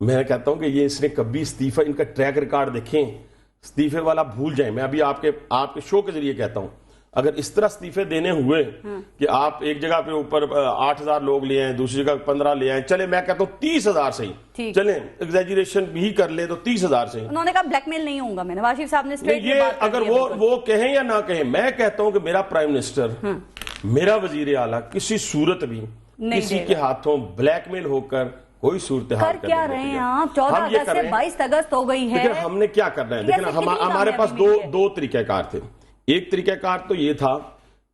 میں کہتا ہوں کہ یہ اس نے کبھی استعفا، ان کا ٹریک ریکارڈ دیکھیں، استعفے والا بھول جائیں. میں ابھی آپ کے شو کے ذریعے کہتا ہوں، اگر اس طرح استعفے دینے ہوئے کہ آپ ایک جگہ پہ اوپر 8,000 لوگ لے آئیں، دوسری جگہ 15 لے آئیں، چلے میں کہتا ہوں 30,000 سے ہی چلیں، ایگزیجریشن بھی کر لیں تو 30,000 سے ہی. انہوں نے کہا بلیک میل نہیں ہوں گا. میں نواز شریف صاحب نے یہ اگر وہ کہیں یا نہ کہیں، میں کہتا ہوں کہ میرا پرائم منسٹر، میرا وزیر اعلیٰ کسی صورت بھی کسی کے ہاتھوں بلیک میل ہو کر کوئی صورتحال کر کیا رہے ہیں آپ؟ 14 اگست سے 22 اگست ہو گئی ہے. لیکن ہم نے کیا کرنا ہے؟ دیکھیں ہمارے پاس دو طریقہ کار تھے. ایک طریقہ کار تو یہ تھا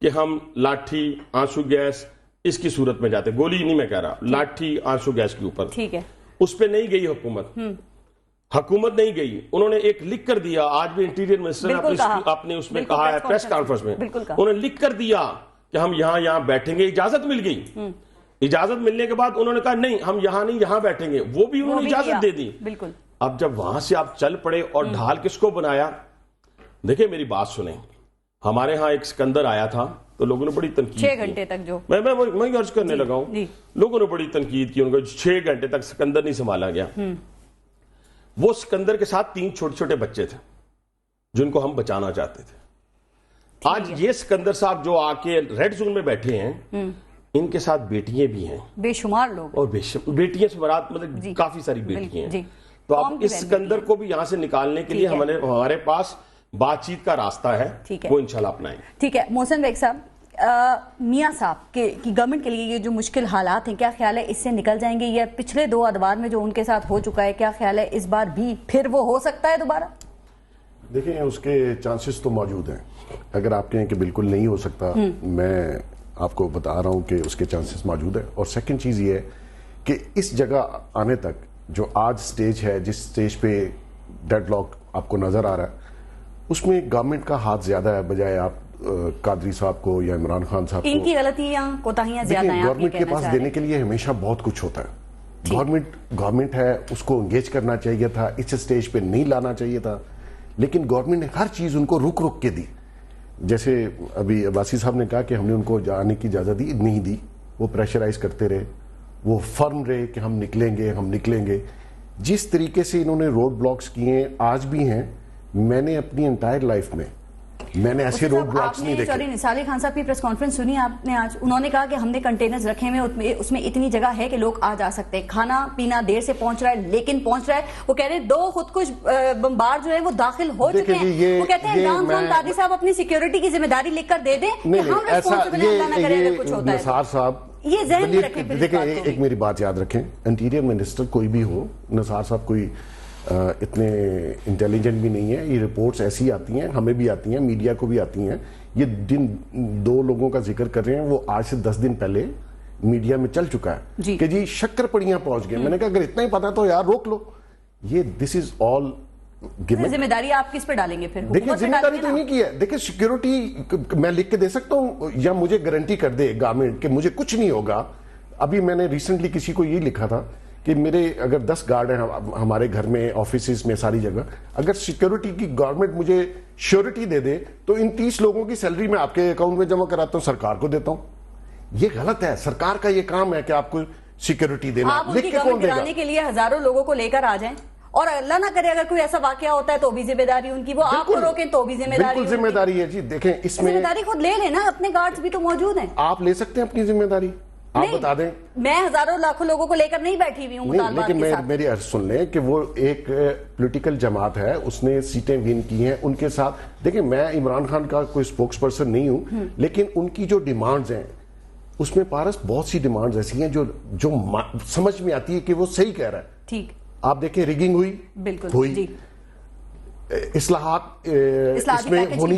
کہ ہم لاٹھی، آنسو گیس اس کی صورت میں جاتے، گولی نہیں میں کہہ رہا، لاٹھی آنسو گیس کے اوپر. ٹھیک ہے، اس پہ نہیں گئی حکومت نہیں گئی. انہوں نے ایک لکھ کر دیا، آج بھی انٹیریئر منسٹر نے اپنے اس میں کہا ہے پریس کانفرنس میں، انہوں نے لکھ کر دیا کہ ہم یہاں بیٹھیں گے. اجازت مل گئی. اجازت ملنے کے بعد انہوں نے کہا نہیں ہم یہاں نہیں یہاں بیٹھیں گے، وہ بھی انہوں نے اجازت دے دی. بالکل. اب جب وہاں سے آپ چل پڑے اور ڈھال کس کو بنایا؟ دیکھیں میری بات سنیں، ہمارے ہاں ایک سکندر آیا تھا تو لوگوں نے بڑی تنقید 6 گھنٹے تک جو میں عرض کرنے لگا ہوں، لوگوں نے بڑی تنقید کی، ان کو 6 گھنٹے تک سکندر نہیں سنبھالا گیا. وہ سکندر کے ساتھ 3 چھوٹے چھوٹے بچے تھے جن کو ہم بچانا چاہتے تھے. آج یہ سکندر صاحب جو آ کے ریڈ زون میں بیٹھے ہیں، ان کے ساتھ بیٹیاں بھی ہیں، بے شمار لوگ، اور بیٹیاں سے مراد مطلب کافی ساری بیٹیاں ہیں. تو اب اس سکندر کو بھی یہاں سے نکالنے کے لیے ہمارے پاس بات چیت کا راستہ ہے، وہ انشاءاللہ اپنائیں. ٹھیک ہے. محسن بیگ صاحب، میاں صاحب کی گورنمنٹ کے لیے یہ جو مشکل حالات ہیں، کیا خیال ہے اس سے نکل جائیں گے؟ یا پچھلے 2 ادوار میں جو ان کے ساتھ ہو چکا ہے، کیا خیال ہے اس بار بھی پھر وہ ہو سکتا ہے دوبارہ؟ دیکھیں اس کے چانسز تو موجود ہیں. اگر آپ کہیں کہ بالکل نہیں ہو سکتا، میں آپ کو بتا رہا ہوں کہ اس کے چانسز موجود ہیں. اور سیکنڈ چیز یہ ہے کہ اس جگہ آنے تک جو آج سٹیج ہے، جس سٹیج پہ ڈیڈ لاک آپ کو نظر آ رہا ہے، اس میں گورنمنٹ کا ہاتھ زیادہ ہے بجائے آپ قادری صاحب کو یا عمران خان صاحب کو. ان کی غلطیاں کوتاہیاں زیادہ ہیں. گورنمنٹ کے پاس دینے کے لیے ہمیشہ بہت کچھ ہوتا ہے. گورنمنٹ ہے، اس کو انگیج کرنا چاہیے تھا، اس سٹیج پہ نہیں لانا چاہیے تھا. لیکن گورنمنٹ نے ہر چیز ان کو رک کے دی. جیسے ابھی عباسی صاحب نے کہا کہ ہم نے ان کو جانے کی اجازت دی، نہیں دی. وہ پریشرائز کرتے رہے، وہ فرم رہے کہ ہم نکلیں گے. جس طریقے سے انہوں نے روڈ بلاکس کیے آج بھی ہیں، میں نے اپنی انٹائر لائف میں نے ایسے روڈ بلاکس نہیں دیکھے. سوری، نثار علی خان صاحب کی پریس کانفرنس سنی آپ نے آج؟ انہوں نے کہا کہ ہم نے کنٹینرز رکھے ہوئے، اس میں اتنی جگہ ہے کہ لوگ آ جا سکتے ہیں. کھانا پینا دیر سے پہنچ رہا ہے لیکن پہنچ رہا ہے. وہ کہہ رہے ہیں 2 خودکش بمبار جو ہے وہ داخل ہو چکے ہیں. وہ کہتے ہیں عمران خان قادری صاحب اپنی سیکیورٹی کی ذمہ داری لکھ کر دے دیں کہ ہم ریسپانسبل ہیں، اللہ نہ کرے اگر کچھ ہوتا ہے. نثار صاحب یہ ذہن میں رکھیں. دیکھیں ایک میری بات یاد رکھیں، انٹیریئر منسٹر کوئی بھی ہو، نثار صاحب کوئی اتنے انٹیلیجنٹ بھی نہیں ہے. یہ رپورٹس ایسی آتی ہیں، ہمیں بھی آتی ہیں، میڈیا کو بھی آتی ہیں. یہ جن 2 لوگوں کا ذکر کر رہے ہیں وہ آج سے 10 دن پہلے میڈیا میں چل چکا ہے کہ جی شکر پڑیاں پہنچ گئے. میں نے کہا اگر اتنا ہی پتا تو یار روک لو. یہ دس از آل ذمہ داری آپ کس پہ ڈالیں گے پھر؟ دیکھیں ذمہ داری تو نہیں کی ہے. دیکھیں سیکیورٹی میں لکھ کے دے سکتا ہوں یا مجھے گارنٹی کر دے گورنمنٹ کہ مجھے کچھ نہیں ہوگا. ابھی میں نے ریسنٹلی کسی کو یہ لکھا تھا کہ میرے اگر 10 گارڈ ہیں ہمارے گھر میں، آفیسز میں، ساری جگہ، اگر سیکیورٹی کی گورنمنٹ مجھے شیورٹی دے دے تو ان 30 لوگوں کی سیلری میں آپ کے اکاؤنٹ میں جمع کراتا ہوں، سرکار کو دیتا ہوں. یہ غلط ہے. سرکار کا یہ کام ہے کہ آپ کو سیکیورٹی دینا. آپ ان کی گورنمنٹ گرانے کے لیے ہزاروں لوگوں کو لے کر آ جائیں، اور اللہ نہ کرے اگر کوئی ایسا واقعہ ہوتا ہے تو بھی ذمہ داری ان کی. وہ آپ کو روکیں تو بھی ذمہ داری. بالکل ذمہ داری ہے جی. دیکھیں اس میں ذمہ داری خود لے لیں نا، اپنے گارڈز بھی تو موجود ہیں. آپ لے سکتے ہیں اپنی ذمہ داری، آپ بتا دیں. میں ہزاروں لاکھوں لوگوں کو لے کر نہیں بیٹھی ہوئی ہوں مطالبات کے ساتھ. لیکن میری عرض سن لیں کہ وہ ایک پولیٹیکل جماعت ہے، اس نے سیٹیں ون کی ہیں ان کے ساتھ. دیکھیں میں عمران خان کا کوئی اسپوکس پرسن نہیں ہوں، لیکن ان کی جو ڈیمانڈز ہیں اس میں پارس بہت سی ڈیمانڈز ایسی ہیں جو سمجھ میں آتی ہے کہ وہ صحیح کہہ رہا ہے. ٹھیک. آپ دیکھیں ریگنگ ہوئی، بالکل ہوئی. اصلاحات اس میں ہونی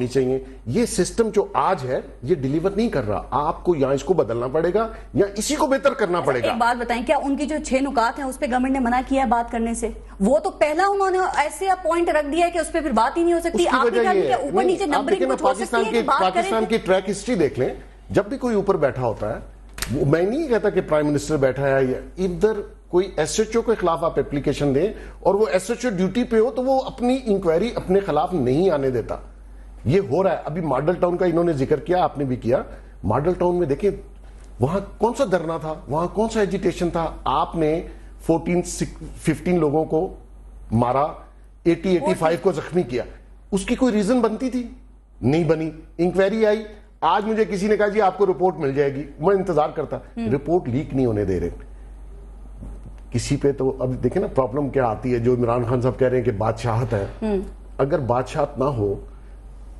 چاہیے. یہ سسٹم جو آج ہے یہ ڈیلیور نہیں کر رہا. آپ کو یا اس کو بدلنا پڑے گا یا اسی کو بہتر کرنا پڑے گا. ایک بات بتائیں، کیا ان کی جو 6 نکات ہیں اس پہ گورنمنٹ نے منع کیا ہے بات کرنے سے؟ وہ تو پہلا انہوں نے ایسے پوائنٹ رکھ دیا ہے کہ اس پہ پھر بات ہی نہیں ہو سکتی. آپ نے کہا کہ اوپر نیچے نمبرنگ کچھ ہو سکتی ہے. پاکستان کی ٹریک ہسٹری دیکھ لیں، جب بھی کوئی اوپر بیٹھا ہوتا ہے، میں نہیں کہتا کہ پرائم منسٹر بیٹھا ہے، ادھر کوئی ایس ایچ او کے خلاف آپ اپلیکیشن دیں اور وہ ایس ایچ او ڈیوٹی پہ ہو تو وہ اپنی انکوائری اپنے خلاف نہیں آنے دیتا. یہ ہو رہا ہے. ابھی ماڈل ٹاؤن کا انہوں نے ذکر کیا، آپ نے بھی کیا. ماڈل ٹاؤن میں دیکھیں وہاں کون سا دھرنا تھا، وہاں کون سا ایجیٹیشن تھا. آپ نے 15 لوگوں کو مارا, 85 کو زخمی کیا, اس کی کوئی ریزن بنتی تھی؟ نہیں بنی. انکوائری آئی, آج مجھے کسی نے کہا جی آپ کو رپورٹ مل جائے گی, میں انتظار کرتا, رپورٹ لیک نہیں ہونے دے رہے کسی پہ. تو اب دیکھیں نا پرابلم کیا آتی ہے, جو عمران خان صاحب کہہ رہے ہیں کہ بادشاہت ہے, اگر بادشاہت نہ ہو,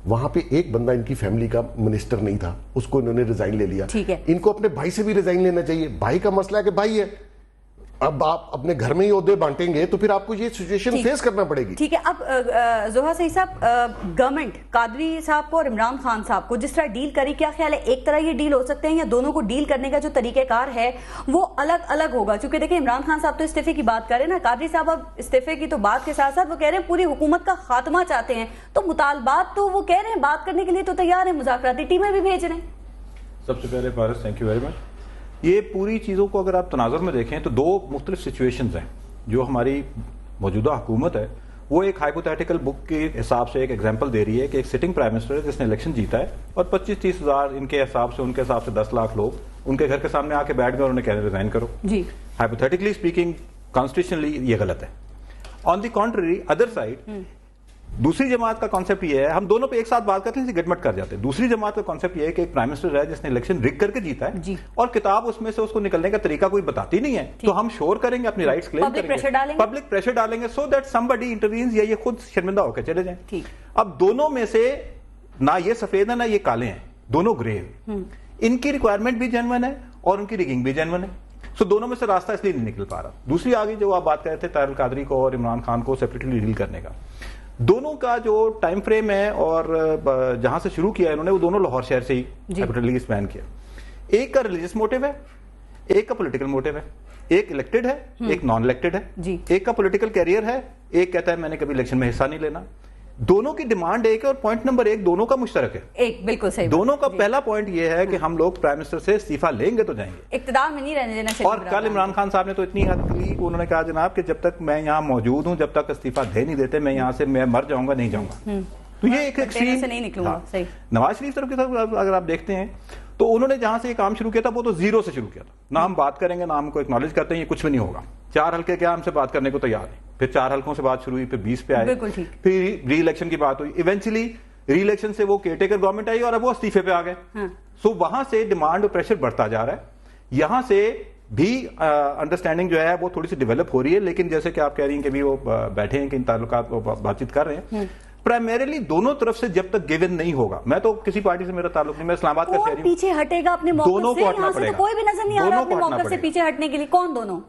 وہاں پہ ایک بندہ ان کی فیملی کا منسٹر نہیں تھا, اس کو انہوں نے ریزائن لے لیا. ان کو اپنے بھائی سے بھی ریزائن لینا چاہیے. بھائی کا مسئلہ ہے کہ بھائی ہے, اب آپ اپنے گھر میں ہی عہدے بانٹیں گے تو پھر آپ کو یہ سچویشن فیس کرنا پڑے گی. ٹھیک ہے. اب زوہا صحیح صاحب, گورنمنٹ قادری صاحب کو اور عمران خان صاحب کو جس طرح ڈیل کری, کیا خیال ہے ایک طرح یہ ڈیل ہو سکتے ہیں, یا دونوں کو ڈیل کرنے کا جو طریقہ کار ہے وہ الگ الگ ہوگا؟ چونکہ دیکھیں عمران خان صاحب تو استعفے کی بات کر رہے ہیں نا, قادری صاحب اب استعفے کی تو بات کے ساتھ ساتھ وہ کہہ رہے ہیں پوری حکومت کا خاتمہ چاہتے ہیں, تو مطالبات تو وہ کہہ رہے ہیں, بات کرنے کے لیے تو تیار ہیں, مذاکراتی ٹیمیں بھی بھیج رہے ہیں. سب سے پہلے فارس تھینک یو ویری مچ. یہ پوری چیزوں کو اگر آپ تناظر میں دیکھیں تو دو مختلف سچویشنز ہیں. جو ہماری موجودہ حکومت ہے وہ ایک ہائپوتھیٹیکل بک کے حساب سے ایک ایگزامپل دے رہی ہے کہ ایک سٹنگ پرائم منسٹر ہے جس نے الیکشن جیتا ہے, اور 25-30 ہزار ان کے حساب سے 10 لاکھ لوگ ان کے گھر کے سامنے آ کے بیٹھ گئے اور انہیں کہنے ریزائن کرو. جی ہائپوتھیٹیکلی اسپیکنگ کانسٹیٹیوشنلی یہ غلط ہے. آن دی کانٹری ادر سائڈ دوسری جماعت کا کانسیپٹ یہ ہے, ہم دونوں پہ ایک ساتھ بات کرتے ہیں گٹ مٹ کر جاتے ہیں. دوسری جماعت کا کانسیپٹ یہ ہے کہ ایک پرائم منسٹر ہے جس نے الیکشن رگ کر کے جیتا ہے اور کتاب اس میں سے اس کو نکلنے کا طریقہ کوئی بتاتی نہیں ہے, تو ہم شور کریں گے, اپنی رائٹس کلیم کریں گے, پبلک پریشر ڈالیں گے سو دیٹ somebody intervenes, یا یہ خود شرمندہ ہو کے چلے جائیں. اب دونوں میں سے نہ یہ سفید ہے نہ یہ کالے ہیں, دونوں گرے ہیں. ان کی ریکوائرمنٹ بھی جینوئن ہے اور ان کی رگنگ بھی جینوئن ہے. سو دونوں میں سے راستہ اس لیے نہیں نکل پا رہا. دوسری آگے جو آپ بات کر رہے تھے طاہر القادری کو اور عمران خان کو سیپریٹلی ڈیل کرنے کا, دونوں کا جو ٹائم فریم ہے اور جہاں سے شروع کیا انہوں نے, وہ دونوں لاہور شہر سے ہی کیپٹل اسپین کیا. ایک کا ریلیجس موٹیو ہے, ایک کا پولیٹیکل موٹیو ہے. ایک الیکٹڈ ہے, ایک نان الیکٹڈ ہے. ایک کا پولیٹیکل کیریئر ہے, ایک کہتا ہے میں نے کبھی الیکشن میں حصہ نہیں لینا. دونوں کی ڈیمانڈ ایک ہے, اور پوائنٹ نمبر 1 دونوں کا مشترک ہے. ایک بالکل صحیح. دونوں کا پہلا پوائنٹ یہ ہے کہ ہم لوگ پرائم منسٹر سے استعفیٰ لیں گے تو جائیں گے, اقتدار میں نہیں رہنے دینا. اور کل عمران خان صاحب نے تو اتنی حد کی, انہوں نے کہا جناب کہ جب تک میں یہاں موجود ہوں, جب تک استعفیٰ دے نہیں دیتے, میں یہاں سے میں مر جاؤں گا, نہیں جاؤں گا. تو یہ ایک ایکسٹریم سے نہیں نکلوں گا. نواز شریف صاحب کی طرف اگر آپ دیکھتے ہیں تو انہوں نے جہاں سے یہ کام شروع کیا تھا وہ تو زیرو سے شروع کیا تھا. نہ ہم بات کریں گے, نہ ہم کو اکنالج کرتے ہیں, یہ کچھ بھی نہیں ہوگا. 4 حلقے کیا ہم سے بات کرنے کو تیار نہیں. پھر 4 حلقوں سے بات شروع ہوئی, پھر 20 پہ آئے, پھر ری الیکشن کی بات ہوئی. ایونچولی ری الیکشن سے وہ کیئر ٹیکر گورنمنٹ آئی اور اب وہ استعفے پہ آ گئے. سو وہاں سے ڈیمانڈ اور پریشر بڑھتا جا رہا ہے. یہاں سے بھی انڈرسٹینڈنگ جو ہے وہ تھوڑی سی ڈیولپ ہو رہی ہے, لیکن جیسے کہ آپ کہہ رہی ہیں کہ بھی وہ بیٹھے ہیں کہ ان تعلقات وہ بات چیت کر رہے ہیں, پرائمریلی دونوں طرف سے جب تک گیون نہیں ہوگا. میں تو کسی پارٹی سے میرا تعلق نہیں, میں اسلام آباد کا شہری ہوں. پیچھے ہٹے گا اپنے موقف سے, یہاں سے تو کوئی بھی نظر نہیں آ رہا اپنے موقف سے پیچھے ہٹنے کے لیے. کون دونوں؟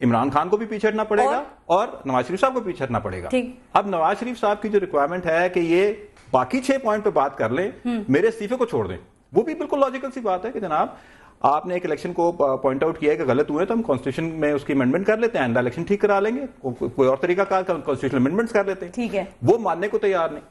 عمران خان کو بھی پیچھے ہٹنا پڑے گا اور نواز شریف صاحب کو پیچھے ہٹنا پڑے گا. اب نواز شریف صاحب کی جو ریکوائرمنٹ ہے کہ یہ باقی 6 پوائنٹ پہ بات کر لیں, میرے استعفے کو چھوڑ دیں, وہ بھی بالکل لاجیکل سی بات ہے کہ جناب آپ نے ایک الیکشن کو پوائنٹ آؤٹ کیا ہے کہ غلط ہوئے, تو ہم کانسٹیٹیوشن میں اس کی امینڈمنٹ کر لیتے ہیں, آئندہ الیکشن ٹھیک کرا لیں گے, کوئی اور طریقہ کار کانسٹیٹیوشنل امینڈمنٹس کر لیتے ہیں. ٹھیک ہے, وہ ماننے کو تیار نہیں.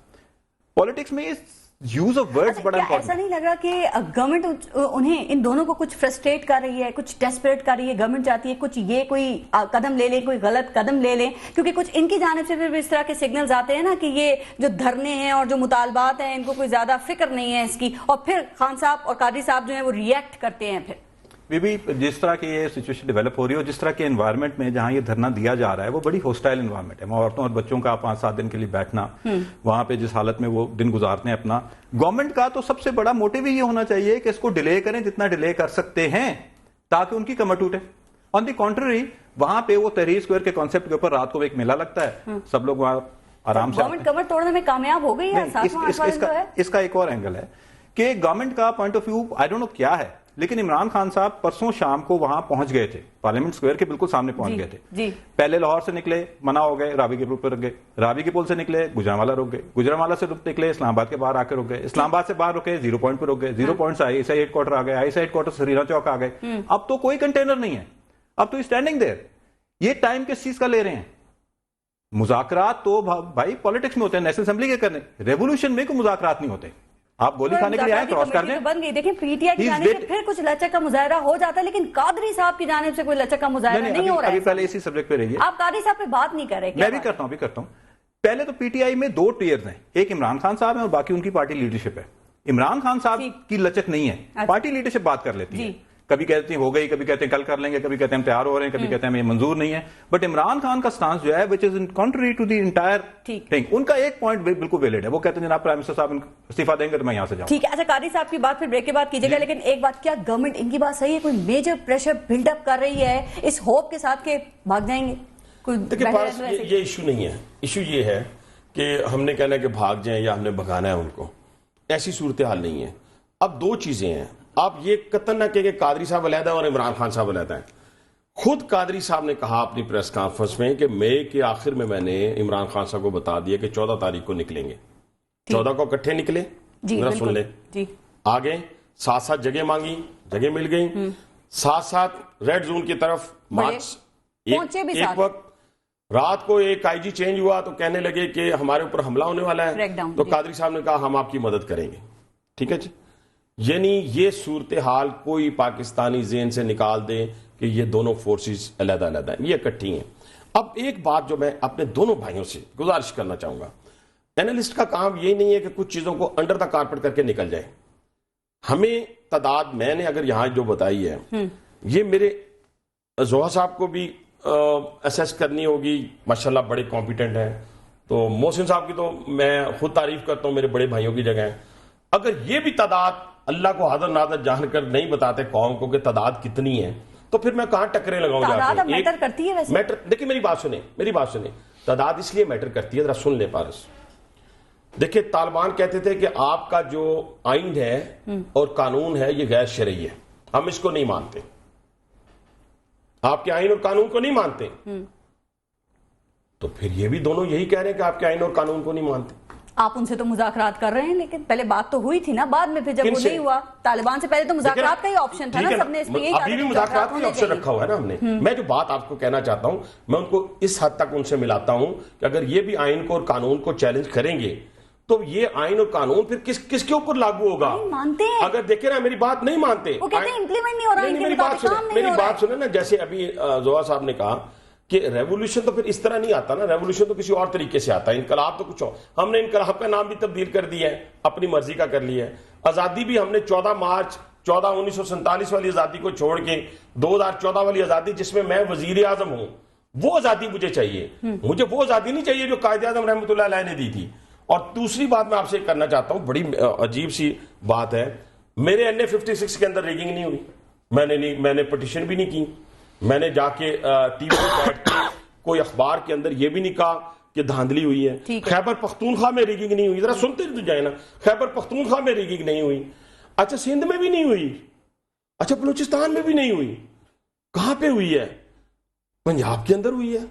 پالیٹکس میں یوز آف ورڈز بڑا امپورٹنٹ. ایسا نہیں لگ رہا کہ گورنمنٹ انہیں ان دونوں کو کچھ فرسٹریٹ کر رہی ہے, کچھ ڈیسپریٹ کر رہی ہے؟ گورنمنٹ چاہتی ہے کچھ یہ کوئی قدم لے لیں, کوئی غلط قدم لے لیں, کیونکہ کچھ ان کی جانب سے پھر اس طرح کے سگنلز آتے ہیں نا کہ یہ جو دھرنے ہیں اور جو مطالبات ہیں ان کو کوئی زیادہ فکر نہیں ہے اس کی, اور پھر خان صاحب اور قادری صاحب جو ہیں وہ ریئیکٹ کرتے ہیں. پھر بھی جس طرح کی یہ سچویشن ڈیولپ ہو رہی ہے اور جس طرح کے انوائرمنٹ میں جہاں یہ دھرنا دیا جا رہا ہے وہ بڑی ہوسٹائل انوائرمنٹ ہے. عورتوں اور بچوں کا 5-7 دن کے لیے بیٹھنا وہاں پہ جس حالت میں وہ دن گزارتے ہیں اپنا, گورنمنٹ کا تو سب سے بڑا موٹیو یہ ہونا چاہیے کہ اس کو ڈیلے کریں جتنا ڈیلے کر سکتے ہیں تاکہ ان کی کمر ٹوٹے. آن دی کانٹری وہاں پہ وہ تحریر اسکوائر کے کانسیپٹ کے اوپر رات کو ایک میلہ لگتا ہے, سب لوگ وہاں آرام سے. گورنمنٹ کمر توڑنے میں کامیاب ہو گئی ہے. اس کا ایک اور اینگل ہے کہ گورنمنٹ کا point of view I don't know کیا ہے, لیکن عمران خان صاحب پرسوں شام کو وہاں پہنچ گئے تھے, پارلیمنٹ اسکوائر کے بالکل سامنے پہنچ گئے تھے. پہلے لاہور سے نکلے, منع ہو گئے, راوی کے پل پر رک گئے, راوی کے پل سے نکلے, گجرانوالا رک گئے, گجرانوالا سے نکلے, اسلام آباد کے باہر آ کے رک گئے, اسلام آباد سے باہر رکے, 0 پوائنٹ پہ رک گئے, 0 پوائنٹ سے I S I headquarter آ گئے, I S I headquarter سے رینا چوک آ گئے. اب تو کوئی کنٹینر نہیں ہے, اب تو اسٹینڈنگ دیر. یہ ٹائم کس چیز کا لے رہے ہیں؟ مذاکرات تو بھائی پالیٹکس میں ہوتے ہیں, نیشنل اسمبلی کے کرنے, ریولیوشن میں کوئی مذاکرات نہیں ہوتے. آپ گولی کھانے کے لیے آئے, کراس کر دیں. بن گئی. دیکھیں پی ٹی آئی کی جانب سے پھر کچھ لچک کا مظاہرہ ہو جاتا ہے, لیکن قادری صاحب کی جانب سے کوئی لچک کا مظاہرہ نہیں ہو رہا ہے. ابھی پہلے اسی سبجیکٹ پہ رہیے, آپ قادری صاحب پہ بات نہیں کر رہے. میں بھی کرتا ہوں. پہلے تو پی ٹی آئی میں 2 ٹیئرز ہیں, ایک عمران خان صاحب ہیں اور باقی ان کی پارٹی لیڈرشپ ہے. عمران خان صاحب کی لچک نہیں ہے, پارٹی لیڈرشپ بات کر لیتی ہے. کبھی کہتے ہیں ہو گئی, کبھی کہتے ہیں کل کر لیں گے, کبھی کہتے ہیں ہم تیار ہو رہے ہیں, کبھی کہتے ہیں ہمیں منظور نہیں ہے. بٹ عمران خان کا سٹانس جو ہے which is country to the entire thing, ان کا ایک پوائنٹ بالکل ویلڈ ہے. وہ کہتے ہیں جناب پرائم منسٹر صاحب استعفیٰ دیں گے تو میں یہاں سے جاؤں. ٹھیک ہے. اچھا قادری صاحب کی بات پھر بریک کے بعد کیجیے گا, لیکن ایک بات, کیا گورنمنٹ ان کی بات صحیح ہے, کوئی میجر پریشر بلڈ اپ کر رہی ہے اس ہوپ کے ساتھ کہ بھاگ جائیں گے؟ دیکھیں پارس, یہ ایشو نہیں ہے. ایشو یہ ہے کہ ہم نے کہنا ہے کہ بھاگ جائیں یا ہم نے بھگانا ہے ان کو, ایسی صورتحال نہیں ہے. اب دو چیزیں ہیں, آپ یہ قطعاً نہ کہ قادری صاحب علیحدہ اور عمران خان صاحب علیحدہ ہیں. خود قادری صاحب نے کہا اپنی پریس کانفرنس میں کہ مئی کے آخر میں نے عمران خان صاحب کو بتا دیا کہ 14 تاریخ کو نکلیں گے. 14 کو اکٹھے نکلے, ذرا سن لیں, آگے ساتھ ساتھ جگہ مانگی, جگہ مل گئی, ساتھ ساتھ ریڈ زون کی طرف مارچ. ایک وقت رات کو ایک آئی جی چینج ہوا تو کہنے لگے کہ ہمارے اوپر حملہ ہونے والا ہے, تو قادری صاحب نے کہا ہم آپ کی مدد کریں گے. ٹھیک ہے جی. یعنی یہ صورتحال کوئی پاکستانی ذہن سے نکال دے کہ یہ دونوں فورسز علیحدہ علیحدہ ہیں, یہ اکٹھی ہیں. اب ایک بات جو میں اپنے دونوں بھائیوں سے گزارش کرنا چاہوں گا, اینالسٹ کا کام یہ نہیں ہے کہ کچھ چیزوں کو انڈر دا کارپٹ کر کے نکل جائے. ہمیں تعداد میں نے اگر یہاں جو بتائی ہے یہ میرے زوہا صاحب کو بھی اسیس کرنی ہوگی, ماشاءاللہ بڑے کمپیٹنٹ ہیں. تو محسن صاحب کی تو میں خود تعریف کرتا ہوں, میرے بڑے بھائیوں کی جگہ ہیں. اگر یہ بھی تعداد اللہ کو حاضر ناظر جان کر نہیں بتاتے قوم کو کہ تعداد کتنی ہے, تو پھر میں کہاں ٹکرے لگاؤں جا کے. تعداد میٹر کرتی ہے ویسے. میٹر, دیکھیں میری بات سنیں, تعداد اس لیے میٹر کرتی ہے, ذرا سن لیں پارس. دیکھیں طالبان کہتے تھے کہ آپ کا جو آئین ہے اور قانون ہے یہ غیر شرعی ہے, ہم اس کو نہیں مانتے, آپ کے آئین اور قانون کو نہیں مانتے. تو پھر یہ بھی دونوں یہی کہہ رہے ہیں کہ آپ کے آئین اور قانون کو نہیں مانتے. آپ ان سے تو مذاکرات کر رہے ہیں, لیکن پہلے بات تو ہوئی تھی نا, بعد میں پھر جب وہ نہیں ہوا, طالبان سے پہلے تو مذاکرات کا ہی آپشن تھا نا, سب نے اس پہ یہی کہا ابھی بھی مذاکرات کا آپشن رکھا ہوا ہے نا ہم نے. میں جو بات آپ کو کہنا چاہتا ہوں, میں ان کو اس حد تک ان سے ملاتا ہوں کہ اگر یہ بھی آئین کو اور قانون کو چیلنج کریں گے تو یہ آئین اور قانون پھر کس کے اوپر لاگو ہوگا. مانتے ہیں اگر دیکھیں نا, میری بات نہیں مانتے, وہ کہتے ہیں امپلیمنٹ نہیں ہو رہا. میری بات سنیں نا, جیسے ابھی زوہا صاحب نے کہا کہ ریولوشن تو پھر اس طرح نہیں آتا نا, ریولوشن تو کسی اور طریقے سے آتا ہے, انقلاب تو کچھ اور. ہم نے انقلاب کا نام بھی تبدیل کر دیا ہے, اپنی مرضی کا کر لیا ہے. آزادی بھی ہم نے 14 مارچ 1947 والی آزادی کو چھوڑ کے 2014 والی آزادی جس میں میں وزیر اعظم ہوں, وہ آزادی مجھے چاہیے. مجھے وہ آزادی نہیں چاہیے جو قائد اعظم رحمۃ اللہ علیہ نے دی تھی. اور دوسری بات میں آپ سے کرنا چاہتا ہوں, بڑی عجیب سی بات ہے, میرے NA56 کے اندر ریگنگ نہیں ہوئی, میں نے پٹیشن بھی نہیں کی, میں نے جا کے ٹی وی پہ بیٹھ کے کوئی اخبار کے اندر یہ بھی نہیں کہا کہ دھاندلی ہوئی ہے. خیبر پختونخوا میں ریگنگ نہیں ہوئی, ذرا سنتے تو جائیں نا, خیبر پختونخوا میں ریگنگ نہیں ہوئی. اچھا سندھ میں بھی نہیں ہوئی, اچھا بلوچستان میں بھی نہیں ہوئی, کہاں پہ ہوئی ہے؟ پنجاب کے اندر ہوئی ہے.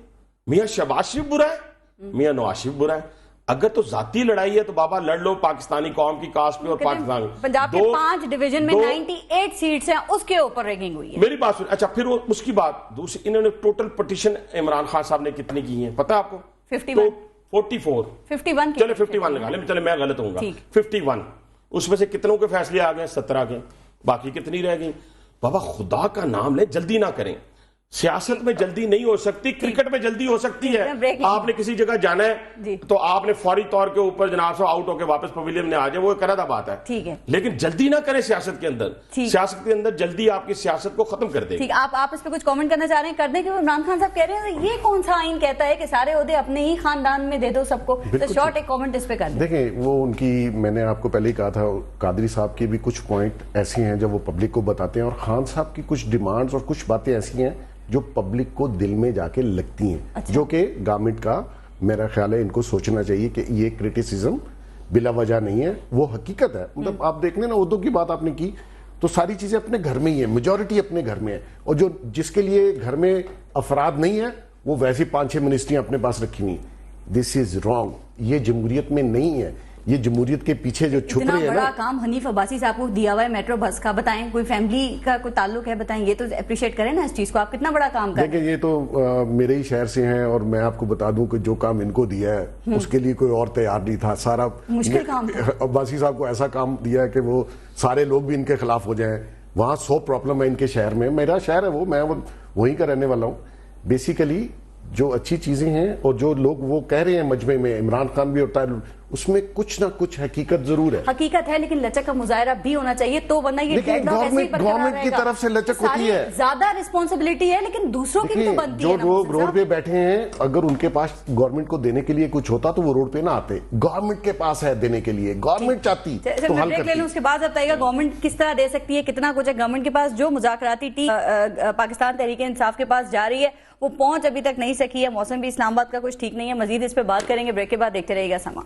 میاں شہباز شریف برا ہے, میاں نواز شریف برا ہے. اگر تو ذاتی لڑائی ہے تو بابا لڑ لو پاکستانی قوم کی کاسٹ پہ اور پاکستان. پنجاب کے 5 ڈویژن میں 98 سیٹس ہیں, اس کے اوپر ریگنگ ہوئی ہے. میری بات سن, اچھا پھر اس کی بات دوسری, انہوں نے ٹوٹل پٹیشن عمران خان صاحب نے کتنی کی ہیں پتہ آپ کو؟ 51. چلے 51 لگا لیں, چلے میں غلط ہوں گا, 51. اس میں سے کتنوں کے فیصلے آ گئے؟ 17 کے. باقی کتنی رہ گئی؟ بابا خدا کا نام لیں, جلدی نہ کریں. سیاست میں جلدی نہیں ہو سکتی, کرکٹ میں جلدی ہو سکتی ہے. آپ نے کسی جگہ جانا ہے تو آپ نے فوری طور کے اوپر جناب سے آؤٹ ہو کے واپس پویلین میں آ جائے, وہ ایک علیحدہ بات ہے. ٹھیک ہے, لیکن جلدی نہ کریں سیاست کے اندر. سیاست کے اندر جلدی آپ کی سیاست کو ختم کر دے. ٹھیک, آپ اس پہ کچھ کامنٹ کرنا چاہ رہے ہیں, کر دیں, کہ عمران خان صاحب کہہ رہے ہیں یہ کون سا آئین کہتا ہے کہ سارے عہدے اپنے ہی خاندان میں دے دو سب کو. شارٹ ایک کامنٹ اس پہ کر دیں. دیکھیں وہ ان کی, میں نے آپ کو پہلے ہی کہا تھا, قادری صاحب کی بھی کچھ پوائنٹ ایسی ہیں جب وہ پبلک کو بتاتے ہیں, اور خان صاحب کی کچھ ڈیمانڈز اور کچھ باتیں ایسی ہیں جو پبلک کو دل میں جا کے لگتی ہیں, جو کہ گورنمنٹ کا میرا خیال ہے ان کو سوچنا چاہیے کہ یہ کرٹیسزم بلا وجہ نہیں ہے, وہ حقیقت ہے. مطلب آپ دیکھ لیں نا, اردو کی بات آپ نے کی تو ساری چیزیں اپنے گھر میں ہی ہیں, میجورٹی اپنے گھر میں ہے, اور جو جس کے لیے گھر میں افراد نہیں ہے وہ ویسی 5-6 منسٹریاں اپنے پاس رکھی ہوئی. دس از رانگ, یہ جمہوریت میں نہیں ہے. یہ جمہوریت کے پیچھے جو چھپ رہے ہیں نا, بڑا کام حنیف عباسی صاحب کو دیا ہوا ہے میٹرو بس کا, بتائیں کوئی فیملی کا کوئی تعلق ہے, بتائیں, یہ تو اپریشیٹ کریں نا اس چیز کو, آپ کتنا بڑا کام کریں. دیکھیں یہ تو میرے ہی شہر سے ہیں, اور میں آپ کو بتا دوں کہ جو کام ان کو دیا ہے اس کے لیے کوئی اور تیار نہیں تھا. سارا مشکل کام, عباسی صاحب کو ایسا کام دیا ہے کہ وہ سارے لوگ بھی ان کے خلاف ہو جائیں. وہاں 100 پرابلم ہے ان کے شہر میں, میرا شہر ہے وہ, میں وہیں کا رہنے والا ہوں. بیسیکلی جو اچھی چیزیں ہیں اور جو لوگ وہ کہہ رہے ہیں مجمع میں, عمران خان بھی ہوتا ہے, اس میں کچھ نہ کچھ حقیقت ضرور ہے. حقیقت ہے لیکن لچک کا مظاہرہ بھی ہونا چاہیے, تو ورنہ یہ لیکن گورنمنٹ کی طرف سے لچک ہوتی ہے, زیادہ رسپانسبلٹی ہے لیکن دوسروں کی بھی تو بنتی ہے. جو لوگ روڈ پہ بیٹھے ہیں اگر ان کے پاس گورنمنٹ کو دینے کے لیے کچھ ہوتا تو وہ روڈ پہ نہ آتے. گورنمنٹ کے پاس ہے دینے کے لیے, گورنمنٹ چاہتی تو حل کرتی. اس کے بعد بتائیے گا گورنمنٹ کس طرح دے سکتی ہے, کتنا کچھ ہے گورنمنٹ کے پاس. جو مذاکراتی ٹیم پاکستان تحریک انصاف کے پاس جا رہی ہے وہ پہنچ ابھی تک نہیں سکی ہے. موسم بھی اسلام آباد کا کچھ ٹھیک نہیں ہے. مزید اس پہ بات کریں گے, بریک کے بعد دیکھتے رہیے گا سما.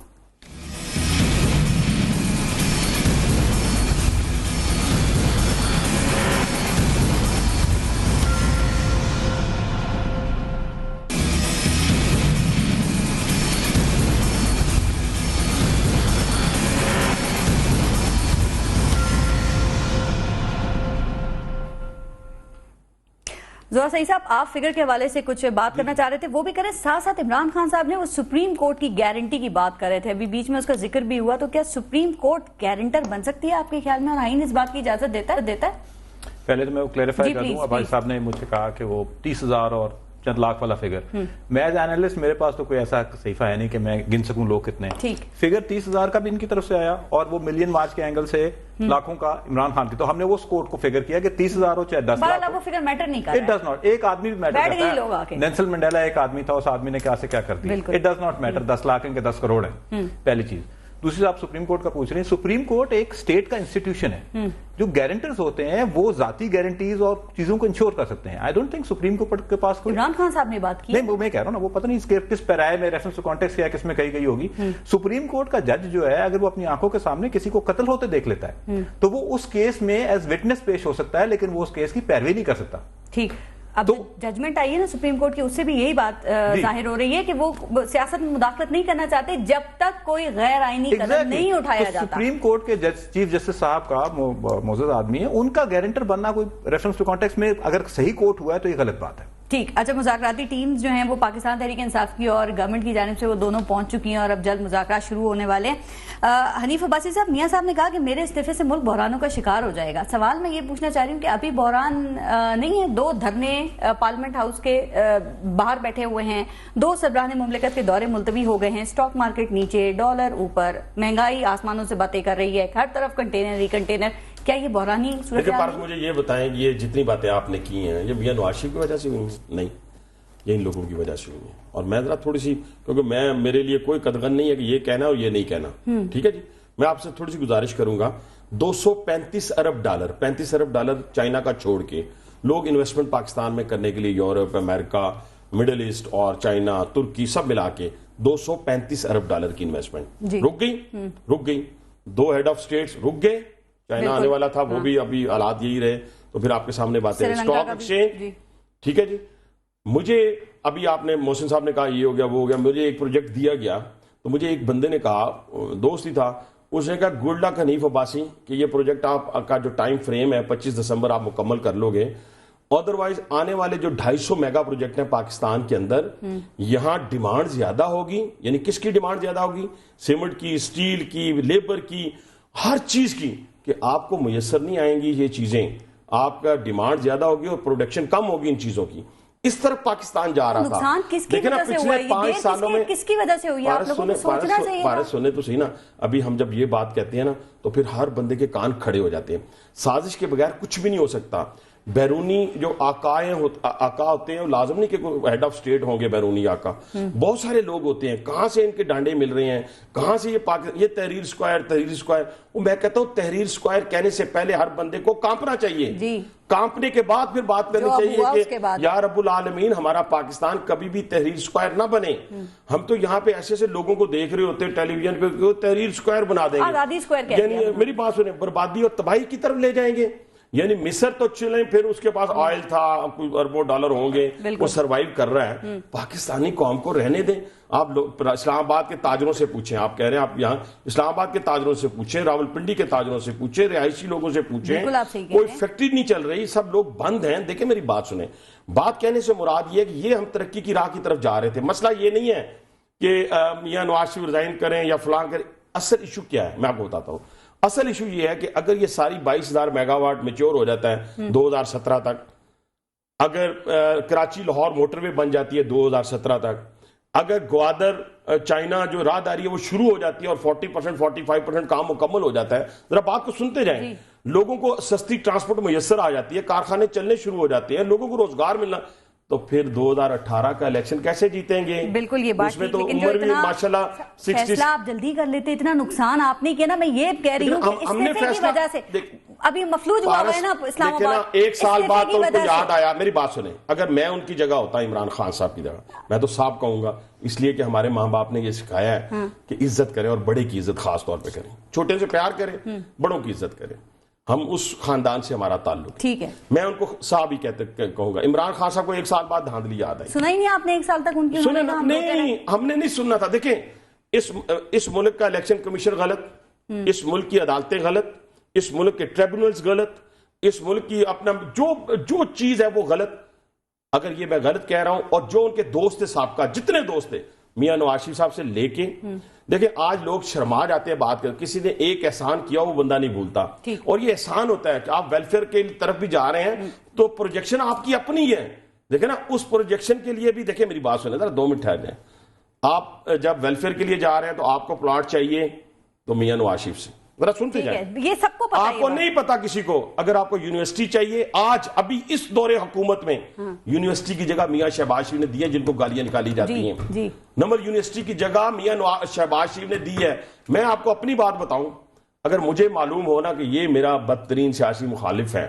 زہرا سعید صاحب, آپ فگر کے حوالے سے کچھ بات کرنا چاہ رہے تھے, وہ بھی کریں. ساتھ ساتھ عمران خان صاحب نے وہ سپریم کورٹ کی گارنٹی کی بات کر رہے تھے, ابھی بیچ میں اس کا ذکر بھی ہوا. تو کیا سپریم کورٹ گارنٹر بن سکتی ہے آپ کے خیال میں, اور آئین اس بات کی اجازت دیتا ہے؟ پہلے تو میں وہ کلیریفائی کر دوں. ابائی صاحب نے مجھے کہا کہ وہ 30,000 اور چند لاکھ والا فگر, میں ایز اینالسٹ میرے پاس تو کوئی ایسا صحیفہ ہے نہیں کہ میں گن سکوں لوگ کتنے. فگر 30,000 کا بھی ان کی طرف سے آیا اور وہ ملین مارچ کے اینگل سے لاکھوں کا عمران خان کی. تو ہم نے وہ کورٹ کو فگر کیا کہ 30,000 ہو چاہے 10 لاکھ, وہ فگر میٹر نہیں کرتا. It does not. ایک آدمی بھی میٹر کرتا ہے. نیلسن منڈیلا ایک آدمی تھا, اس آدمی نے کیا سے کیا کر دیا. It does not matter 10 lakh ہیں کہ 10 کروڑ ہیں, پہلی چیز. دوسری آپ سپریم کورٹ کا پوچھ رہے ہیں, سپریم کورٹ ایک اسٹیٹ کا انسٹیٹیوشن ہے. جو گارنٹرز ہوتے ہیں وہ ذاتی گارنٹیز اور چیزوں کو انشور کر سکتے ہیں. I don't think supreme court کے پاس کوئی. عمران خان صاحب نے بات کی نہیں, وہ میں کہہ رہا ہوں نا, وہ پتہ نہیں کس پیرائے میں ریفرنس ٹو کانٹیکسٹ کیا کس میں کہی گئی ہوگی. سپریم کورٹ کا جج جو ہے اگر وہ اپنی آنکھوں کے سامنے کسی کو قتل ہوتے دیکھ لیتا ہے تو وہ اس کیس میں ایز وٹنس پیش ہو سکتا ہے, لیکن وہ اس کیس کی پیروی نہیں کر سکتا. ٹھیک. اب ججمنٹ آئی ہے نا سپریم کورٹ کی, اس سے بھی یہی بات ظاہر ہو رہی ہے کہ وہ سیاست میں مداخلت نہیں کرنا چاہتے جب تک کوئی غیر آئینی قدم نہیں اٹھایا جاتا. سپریم کورٹ کے چیف جسٹس صاحب کا معزز آدمی ہے, ان کا گارنٹر بننا کوئی ریفرنس ٹو کانٹیکسٹ میں اگر صحیح کورٹ ہوا ہے تو یہ غلط بات ہے. ٹھیک. اچھا, مذاکراتی ٹیمز جو ہیں وہ پاکستان تحریک انصاف کی اور گورنمنٹ کی جانب سے وہ دونوں پہنچ چکی ہیں اور اب جلد مذاکرات شروع ہونے والے ہیں. حنیف عباسی صاحب, میاں صاحب نے کہا کہ میرے استعفے سے ملک بحرانوں کا شکار ہو جائے گا. سوال میں یہ پوچھنا چاہ رہی ہوں کہ ابھی بحران نہیں ہے, 2 دھرنے پارلیمنٹ ہاؤس کے باہر بیٹھے ہوئے ہیں, 2 سربراہ مملکت کے دورے ملتوی ہو گئے ہیں, اسٹاک مارکیٹ نیچے, ڈالر اوپر, مہنگائی آسمانوں سے باتیں کر رہی ہے, ہر طرف کنٹینر ہی کنٹینر. کیا یہ بحرانی صورت حال ہے؟ مجھے یہ بتائیں کہ یہ جتنی باتیں آپ نے کی ہیں یہ میاں نواز شریف کی وجہ سے ہوئی ہیں؟ نہیں, یہ ان لوگوں کی وجہ سے ہوئی ہے. اور میں ذرا تھوڑی سی, کیونکہ میرے لیے کوئی قدغن نہیں ہے کہ یہ کہنا اور یہ نہیں کہنا, ٹھیک ہے جی, میں آپ سے تھوڑی سی گزارش کروں گا. 235 ارب ڈالر 35 ارب ڈالر چائنا کا چھوڑ کے لوگ انویسٹمنٹ پاکستان میں کرنے کے لیے یورپ, امریکہ, مڈل ایسٹ اور چائنا, ترکی سب ملا کے 235 ارب ڈالر کی انویسٹمنٹ رک گئی. 2 ہیڈ آف سٹیٹس رک گئے. چائنا آنے والا تھا, وہ بھی ابھی حالات یہی رہے. تو پھر آپ کے سامنے باتیں, اسٹاک ایکسچینج, ٹھیک ہے جی. مجھے ابھی آپ نے محسن صاحب نے کہا یہ ہو گیا وہ ہو گیا, مجھے ایک پروجیکٹ دیا گیا تو مجھے ایک بندے نے کہا, دوست ہی تھا, اس نے کہا گڈ لک حنیف عباسی کہ یہ پروجیکٹ آپ کا جو ٹائم فریم ہے 25 دسمبر آپ مکمل کر لو گے, ادروائز آنے والے جو 250 میگا پروجیکٹ ہیں پاکستان کے اندر, یہاں ڈیمانڈ زیادہ ہوگی. یعنی کس کی ڈیمانڈ زیادہ ہوگی؟ سیمنٹ کی, اسٹیل کی, لیبر کی, ہر چیز کی, کہ آپ کو میسر نہیں آئیں گی یہ چیزیں. آپ کا ڈیمانڈ زیادہ ہوگی اور پروڈکشن کم ہوگی ان چیزوں کی. اس طرف پاکستان جا رہا تھا. نقصان کس کی وجہ سے ہوا ہے؟ پچھلے 5 سالوں میں کس کی وجہ سے ہوئی ہے؟ آپ لوگوں کو سوچنا چاہیے. بھارت سنیں تو صحیح نا, ابھی ہم جب یہ بات کہتے ہیں نا تو پھر ہر بندے کے کان کھڑے ہو جاتے ہیں. سازش کے بغیر کچھ بھی نہیں ہو سکتا. بیرونی جو آقا ہوتے ہیں, لازم نہیں کہ کوئی ہیڈ آف سٹیٹ ہوں گے بیرونی آقا, بہت سارے لوگ ہوتے ہیں. کہاں سے ان کے ڈانڈے مل رہے ہیں, کہاں سے یہ تحریر اسکوائر. میں کہتا ہوں تحریر اسکوائر کہنے سے پہلے ہر بندے کو کانپنا چاہیے. کانپنے کے بعد پھر بات کرنی چاہیے کہ یا رب العالمین ہمارا پاکستان کبھی بھی تحریر اسکوائر نہ بنے. ہم تو یہاں پہ ایسے لوگوں کو دیکھ رہے ہوتے ہیں ٹیلی ویژن پہ, تحریر اسکوائر بنا دیں گے. یعنی میری بات سنیں, بربادی اور تباہی کی طرف لے جائیں گے. یعنی مصر تو چلیں, پھر اس کے پاس آئل تھا, کوئی اربوں ڈالر ہوں گے, وہ سروائیو کر رہا ہے. پاکستانی قوم کو رہنے دیں. آپ اسلام آباد کے تاجروں سے پوچھیں, آپ کہہ رہے ہیں آپ یہاں اسلام آباد کے تاجروں سے پوچھیں, راول پنڈی کے تاجروں سے پوچھیں, رہائشی لوگوں سے پوچھیں, کوئی فیکٹری نہیں چل رہی, سب لوگ بند ہیں. دیکھیں میری بات سنیں, بات کہنے سے مراد یہ ہے کہ یہ ہم ترقی کی راہ کی طرف جا رہے تھے. مسئلہ یہ نہیں ہے کہ میاں نواز شریف ریزائن کریں یا فلاں کریں. اصل ایشو کیا ہے میں آپ کو بتاتا ہوں. اصل ایشو یہ ہے کہ اگر یہ ساری 22,000 میگا واٹ میچور ہو جاتا ہے 2017 تک, اگر کراچی لاہور موٹر وے بن جاتی ہے 2017 تک, اگر گوادر چائنا جو راہداری ہے وہ شروع ہو جاتی ہے اور 40% 45% کام مکمل ہو جاتا ہے. ذرا بات کو سنتے جائیں. لوگوں کو سستی ٹرانسپورٹ میسر آ جاتی ہے, کارخانے چلنے شروع ہو جاتے ہیں, لوگوں کو روزگار ملنا, تو پھر 2018 کا الیکشن کیسے جیتیں گے؟ بالکل یہ بات اس میں تو لیکن جو عمر بھی اتنا ماشاءاللہ فیصلہ آپ جلدی کر لیتے, اتنا نقصان آپ نے کیا نا. میں یہ کہہ رہی ہوں کہ ہم نے استعفے کی وجہ سے ابھی مفلوج ہوا ہے نا اسلام آباد. ایک سال بعد تو ان کو یاد آیا. میری بات سنیں, اگر میں ان کی جگہ ہوتا, عمران خان صاحب کی جگہ, میں تو صاحب کہوں گا, اس لیے کہ ہمارے ماں باپ نے یہ سکھایا ہے کہ عزت کریں اور بڑے کی عزت خاص طور پہ کریں, چھوٹے سے پیار کریں, بڑوں کی عزت کریں. ہم اس خاندان سے ہمارا تعلق, ٹھیک ہے, میں ان کو صاحب ہی کہوں گا. عمران خان صاحب کو ایک سال بعد دھاندلی یاد آئی. سنا ہی نہیں آپ نے ایک سال تک ان کی؟ نہیں, ہم نے نہیں سننا تھا. دیکھیں, اس ملک کا الیکشن کمیشن غلط, اس ملک کی عدالتیں غلط, اس ملک کے ٹریبونلز غلط, اس ملک کی اپنا جو چیز ہے وہ غلط. اگر یہ میں غلط کہہ رہا ہوں, اور جو ان کے دوست تھے سابقہ, جتنے دوست تھے میاں نواز شریف صاحب سے لے کے, دیکھیں آج لوگ شرما جاتے ہیں بات کر, کسی نے ایک احسان کیا وہ بندہ نہیں بھولتا, اور یہ احسان ہوتا ہے کہ آپ ویلفیئر کے طرف بھی جا رہے ہیں تو پروجیکشن آپ کی اپنی ہے. دیکھیں نا, اس پروجیکشن کے لیے بھی دیکھیں, میری بات سنیں ذرا 2 منٹ ٹھہر جائیں. آپ جب ویلفیئر کے لیے جا رہے ہیں تو آپ کو پلاٹ چاہیے تو میاں نواز شریف سے, ذرا سنتے جائیں. یہ سب کو پتہ, آپ کو نہیں پتا کسی کو. اگر آپ کو یونیورسٹی چاہیے, آج ابھی اس دور حکومت میں یونیورسٹی کی جگہ میاں شہباز شریف نے دی ہے, جن کو گالیاں نکالی جاتی ہیں. نمبر یونیورسٹی کی جگہ میاں شہباز شریف نے دی ہے. میں آپ کو اپنی بات بتاؤں, اگر مجھے معلوم ہونا کہ یہ میرا بدترین سیاسی مخالف ہے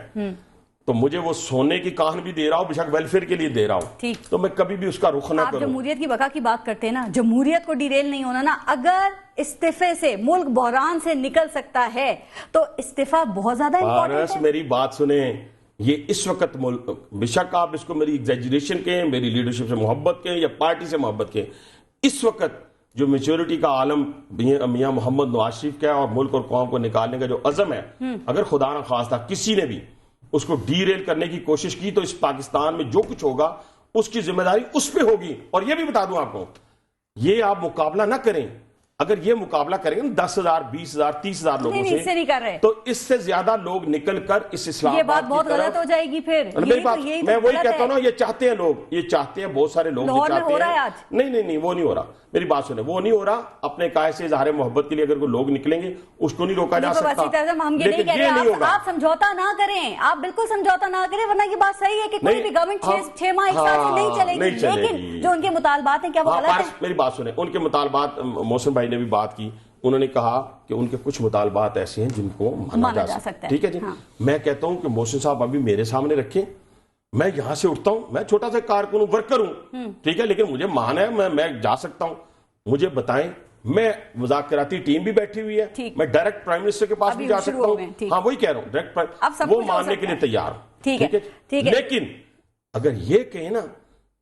تو مجھے وہ سونے کی کان بھی دے رہا ہوں, بے شک ویلفیئر کے لیے دے رہا ہوں, تو میں کبھی بھی اس کا رخ نہ کروں. آپ جمہوریت کی بقا کی بات کرتے ہیں نا, جمہوریت کو ڈیریل نہیں ہونا نا. اگر استعفے سے ملک بحران سے نکل سکتا ہے تو استعفا بہت زیادہ امپورٹنٹ ہے. میری بات سنیں, یہ اس وقت ملک, بے شک آپ اس کو میری ایگزیجریشن کہیں, میری لیڈرشپ سے محبت کہیں یا پارٹی سے محبت کہیں, اس وقت جو میچورٹی کا عالم میاں محمد نواز شریف کا ہے اور ملک اور قوم کو نکالنے کا جو عزم ہے, اگر خدا نہ خواستہ کسی نے بھی اس کو ڈی ریل کرنے کی کوشش کی تو اس پاکستان میں جو کچھ ہوگا اس کی ذمہ داری اس پہ ہوگی. اور یہ بھی بتا دوں آپ کو, یہ آپ مقابلہ نہ کریں. اگر یہ مقابلہ کریں گے 10,000 20,000 30,000 لوگوں اس سے نہیں کر رہے تو اس سے زیادہ لوگ نکل کر اس اسلام یہ بات بہت غلط ہو جائے گی. پھر میں وہی کہتا ہوں نا, یہ چاہتے ہیں لوگ, یہ چاہتے ہیں بہت سارے لوگ چاہتے ہیں. نہیں وہ نہیں ہو رہا, میری بات سنیں, وہ نہیں ہو رہا. اپنے کائے سے اظہار محبت کے لیے اگر کوئی لوگ نکلیں گے اس کو نہیں روکا جا سکتا. لیکن یہ نہیں ہوگا. آپ سمجھوتا نہ کریں, آپ بالکل سمجھوتا نہ کریں, ورنہ یہ بات صحیح ہے کہ کوئی بھی گورنمنٹ 6 ماہ 1 سال سے نہیں چلے گی, لیکن جو ان کے مطالبات ہیں کیا وہ غلط ہیں؟ میری بات سنیں, ان کے مطالبات, محسن بھائی نے بھی بات کی, انہوں نے کہا کہ ان کے کچھ مطالبات ایسے ہیں جن کو مانا جا سکتا ہے. ٹھیک ہے جی, میں کہتا ہوں کہ محسن صاحب ابھی میرے سامنے رکھیں, میں یہاں سے اٹھتا ہوں, میں چھوٹا سا کارکن ہوں, ورکر ہوں, ٹھیک ہے, لیکن مجھے مان ہے, میں جا سکتا ہوں. مجھے بتائیں, میں مذاکراتی ٹیم بھی بیٹھی ہوئی ہے, میں ڈائریکٹ پرائم منسٹر کے پاس بھی جا سکتا ہوں. ہاں وہی کہہ رہا ہوں, ڈائریکٹ وہ ماننے کے لیے تیار ہوں. ٹھیک ہے, لیکن اگر یہ کہیں نا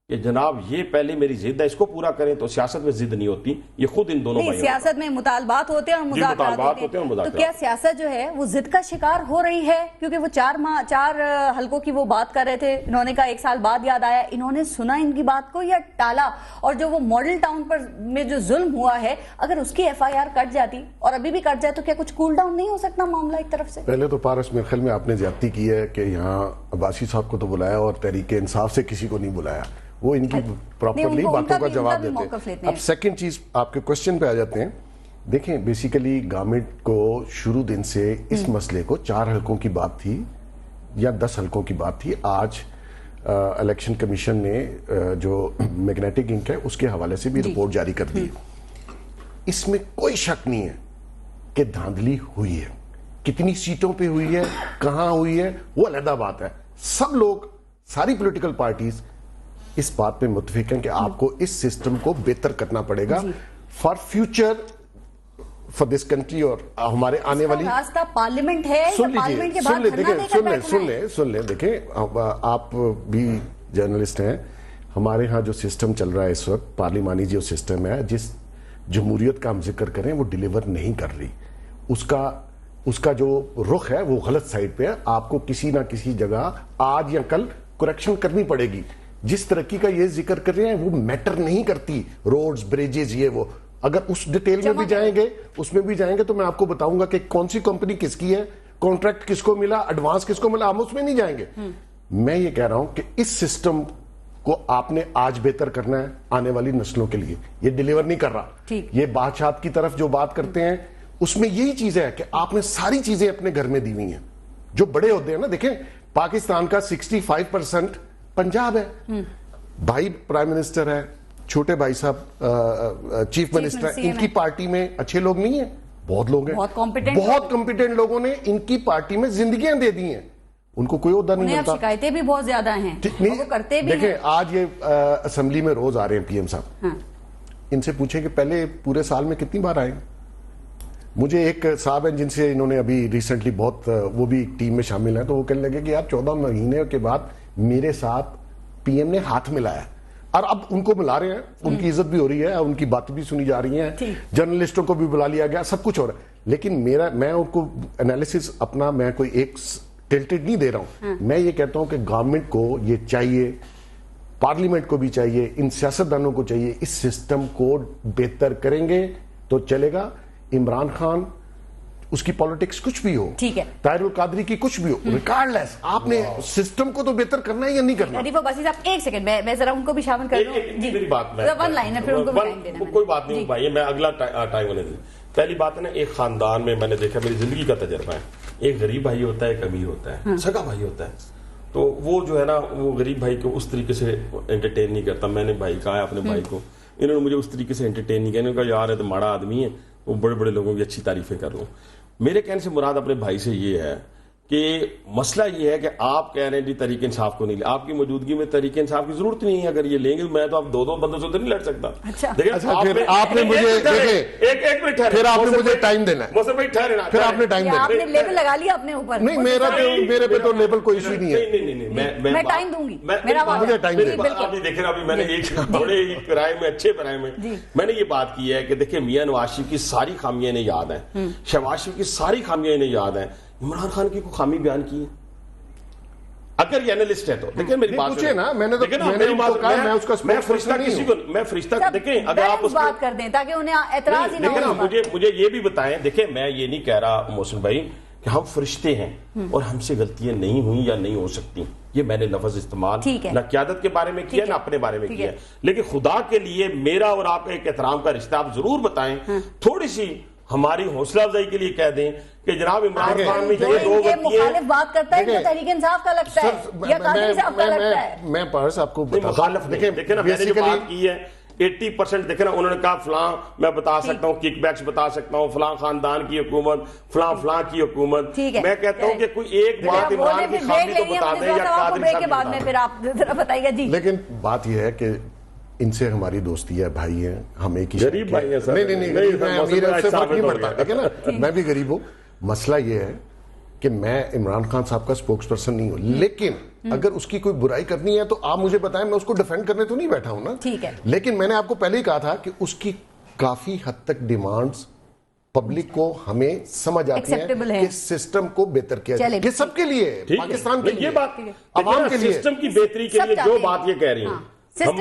کہ جناب یہ پہلے میری ضد ہے, اس کو پورا کریں, تو سیاست میں ضد نہیں ہوتی. یہ خود ان دونوں بھائیوں, سیاست میں مطالبات ہوتے ہیں اور مذاکرات ہوتے ہیں. تو کیا سیاست جو ہے وہ ضد کا شکار ہو رہی ہے؟ کیونکہ وہ 4 حلقوں کی وہ بات کر رہے تھے, انہوں نے کہا 1 سال بعد یاد آیا. انہوں نے سنا ان کی بات کو یا ٹالا؟ اور جو وہ ماڈل ٹاؤن پر میں جو ظلم ہوا ہے, اگر اس کی FIR کٹ جاتی اور ابھی بھی کٹ جائے تو کیا کچھ کول ڈاؤن نہیں ہو سکتا معاملہ ایک طرف سے؟ پہلے تو پارس میرے خیال میں آپ نے زیادتی کی ہے کہ یہاں عباسی صاحب کو تو بلایا اور تحریک انصاف سے کسی کو نہیں بلایا. وہ ان کی پراپرلی باتوں کا جواب دیتے ہیں. اب سیکنڈ چیز آپ کے کوشچن پہ آ جاتے ہیں. دیکھیں, بیسیکلی گورنمنٹ کو شروع دن سے اس مسئلے کو 4 حلقوں کی بات تھی یا 10 حلقوں کی بات تھی. آج الیکشن کمیشن نے جو میگنیٹک انک ہے اس کے حوالے سے بھی رپورٹ جاری کر دی. اس میں کوئی شک نہیں ہے کہ دھاندلی ہوئی ہے. کتنی سیٹوں پہ ہوئی ہے, کہاں ہوئی ہے, وہ علیحدہ بات ہے. سب لوگ, ساری پولیٹیکل پارٹیز اس بات پہ متفق ہیں کہ آپ کو اس سسٹم کو بہتر کرنا پڑے گا for future, for this country. اور ہمارے آنے والی راستہ پارلیمنٹ ہے, پارلیمنٹ کے بعد سن لیں. دیکھیں, آپ بھی جرنلسٹ ہیں, ہمارے ہاں جو سسٹم چل رہا ہے اس وقت, پارلیمانی جو سسٹم ہے, جس جمہوریت کا ہم ذکر کریں وہ ڈیلیور نہیں کر رہی. اس کا جو رخ ہے وہ غلط سائڈ پہ ہے. آپ کو کسی نہ کسی جگہ آج یا کل کریکشن کرنی پڑے گی. جس ترقی کا یہ ذکر کر رہے ہیں وہ میٹر نہیں کرتی, روڈز, بریجز, یہ وہ. اگر اس ڈیٹیل میں بھی جائیں گے, اس میں بھی جائیں گے, تو میں آپ کو بتاؤں گا کہ کون سی کمپنی کس کی ہے, کانٹریکٹ کس کو ملا, ایڈوانس کس کو ملا. ہم اس میں نہیں جائیں گے. میں یہ کہہ رہا ہوں کہ اس سسٹم کو آپ نے آج بہتر کرنا ہے آنے والی نسلوں کے لیے. یہ ڈیلیور نہیں کر رہا. یہ بادشاہت کی طرف جو بات کرتے ہیں اس میں یہی چیز ہے کہ آپ نے ساری چیزیں اپنے گھر میں دی ہوئی ہیں. جو بڑے عہدے ہیں نا, دیکھیں پاکستان کا 65% پنجاب ہے. بھائی پرائم منسٹر ہے, چھوٹے بھائی صاحب چیف منسٹر, ان کی پارٹی میں اچھے لوگ نہیں ہیں, بہت لوگ ہیں, بہت کمپیٹنٹ لوگوں نے ان کی پارٹی میں زندگیاں دے دی ہیں, ان کو کوئی عہدہ نہیں ملتا. شکایتیں بھی بہت زیادہ ہیں, وہ کرتے بھی ہیں. دیکھیں آج یہ اسمبلی میں روز آ رہے ہیں پی ایم صاحب, ان سے پوچھیں کہ پہلے پورے سال میں کتنی بار آئے. مجھے ایک صاحب ہیں جن سے انہوں نے ابھی ریسنٹلی بہت, وہ بھی ٹیم میں شامل ہیں, تو وہ کہنے لگے کہ یار 14 مہینے کے بعد میرے ساتھ پی ایم نے ہاتھ ملایا, اور اب ان کو ملا رہے ہیں, ان کی عزت بھی ہو رہی ہے, ان کی باتیں بھی سنی جا رہی ہیں, جرنلسٹوں کو بھی بلا لیا گیا, سب کچھ ہو رہا ہے. لیکن میں ان کو انالیسس اپنا, میں کوئی ایک ٹلٹڈ نہیں دے رہا ہوں. میں یہ کہتا ہوں کہ گورنمنٹ کو یہ چاہیے, پارلیمنٹ کو بھی چاہیے, ان سیاستدانوں کو چاہیے, اس سسٹم کو بہتر کریں گے تو چلے گا. عمران خان اس کی پالیٹکس کچھ بھی ہو, ٹھیک ہے, طاہر القادری کی کچھ بھی ہو, ریکارڈلیس آپ نے سسٹم کو تو بہتر کرنا ہے یا نہیں کرنا. ریفو باسی صاحب ایک سیکنڈ, میں ذرا ان کو بھی شامل کر لوں. جی میری بات میں ون لائن ہے, پھر ان کو بھی ٹائم دینا. کوئی بات نہیں بھائی, میں اگلا ٹائم ہونے دیں. پہلی بات ہے نا, ایک خاندان میں میں نے دیکھا, میری زندگی کا تجربہ ہے, ایک غریب بھائی ہوتا ہے, ایک امیر ہوتا ہے, سگا بھائی ہوتا ہے. تو وہ جو ہے نا, وہ غریب بھائی کو اس طریقے سے انٹرٹین نہیں کرتا. میں نے بھائی کہا ہے اپنے بھائی کو, انہوں نے مجھے اس طریقے سے انٹرٹین نہیں کیا. انہوں نے کہا یار یہ تو ماڑا آدمی ہے, وہ بڑے بڑے لوگوں کی اچھی تعریفیں کر رہا ہوں. میرے کہنے سے مراد اپنے بھائی سے یہ ہے کہ مسئلہ یہ ہے کہ آپ کہہ رہے ہیں جی تحریک انصاف کو نہیں لے, آپ کی موجودگی میں تحریک انصاف کی ضرورت نہیں ہے. اگر یہ لیں گے میں تو آپ 2 بندوں سے تو نہیں لڑ سکتا. پھر آپ نے مجھے ایک منٹ, پھر آپ نے مجھے ٹائم دینا ہے, پھر آپ نے ٹائم دینا ہے. آپ نے لیبل لگا لیا اپنے اوپر. نہیں, میرے پہ تو لیبل کوئی ایشو نہیں ہے. میں ٹائم دوں گی, مجھے ٹائم دیں. ابھی دیکھیں, ابھی میں نے ایک بڑے کرائے میں, اچھے کرائے میں نے یہ بات کی ہے کہ دیکھیں میاں نواز شریف کی ساری خامیاں انہیں یاد ہیں, شہباز شریف کی ساری خامیاں انہیں یاد ہیں, عمران خان کی کوئی خامی بیان کی ہے اگر یہ انالسٹ ہے تو. دیکھیں میری بات پوچھے نا, میں نے فرشتہ دیکھیں, اگر آپ اس بات کر دیں تاکہ انہیں اعتراض ہی نہ ہو. مجھے یہ بھی بتائیں, دیکھیں میں یہ نہیں کہہ رہا محسن بھائی کہ ہم فرشتے ہیں اور ہم سے غلطیاں نہیں ہوئی یا نہیں ہو سکتی. یہ میں نے لفظ استعمال نہ قیادت کے بارے میں کیا نہ اپنے بارے میں کیا, لیکن خدا کے لیے میرا اور آپ کا ایک احترام کا رشتہ آپ ضرور بتائیں. تھوڑی سی ہماری حوصلہ افزائی کے لیے کہہ دیں کہ جناب عمران خان میں یہ 2 مخالف بات کرتا ہے تو تحریک انصاف کا لگتا ہے یا قادری صاحب کا لگتا ہے. میں پرس آپ کو مخالف دیکھیں نا, میں نے جو بات کی ہے 80% دیکھیں نا, انہوں نے کہا فلاں میں بتا سکتا ہوں, کک بیکس بتا سکتا ہوں, فلاں خاندان کی حکومت, فلاں کی حکومت. میں کہتا ہوں کہ کوئی ایک بات عمران کی خامی تو بتا دیں یا قادری صاحب بعد میں, پھر آپ ذرا بتائیے. جی لیکن بات یہ ہے کہ ان سے ہماری دوستی ہے, بھائی ہیں, ہم ایک ہی غریب بھائی ہیں. میں بھی غریب ہوں. مسئلہ یہ ہے کہ میں عمران خان صاحب کا سپوکس پرسن نہیں ہوں, لیکن اگر اس کی کوئی برائی کرنی ہے تو آپ مجھے بتائیں, میں اس کو ڈیفینڈ کرنے تو نہیں بیٹھا ہوں نا. ٹھیک ہے, لیکن میں نے آپ کو پہلے ہی کہا تھا کہ اس کی کافی حد تک ڈیمانڈز پبلک کو ہمیں سمجھ آتی ہیں کہ سسٹم کو بہتر کیا جائے. یہ سب کے لیے, پاکستان کے لیے, عوام کے لیے, سسٹم کی بہتری کے لیے جو بات یہ کہہ رہی ہیں سب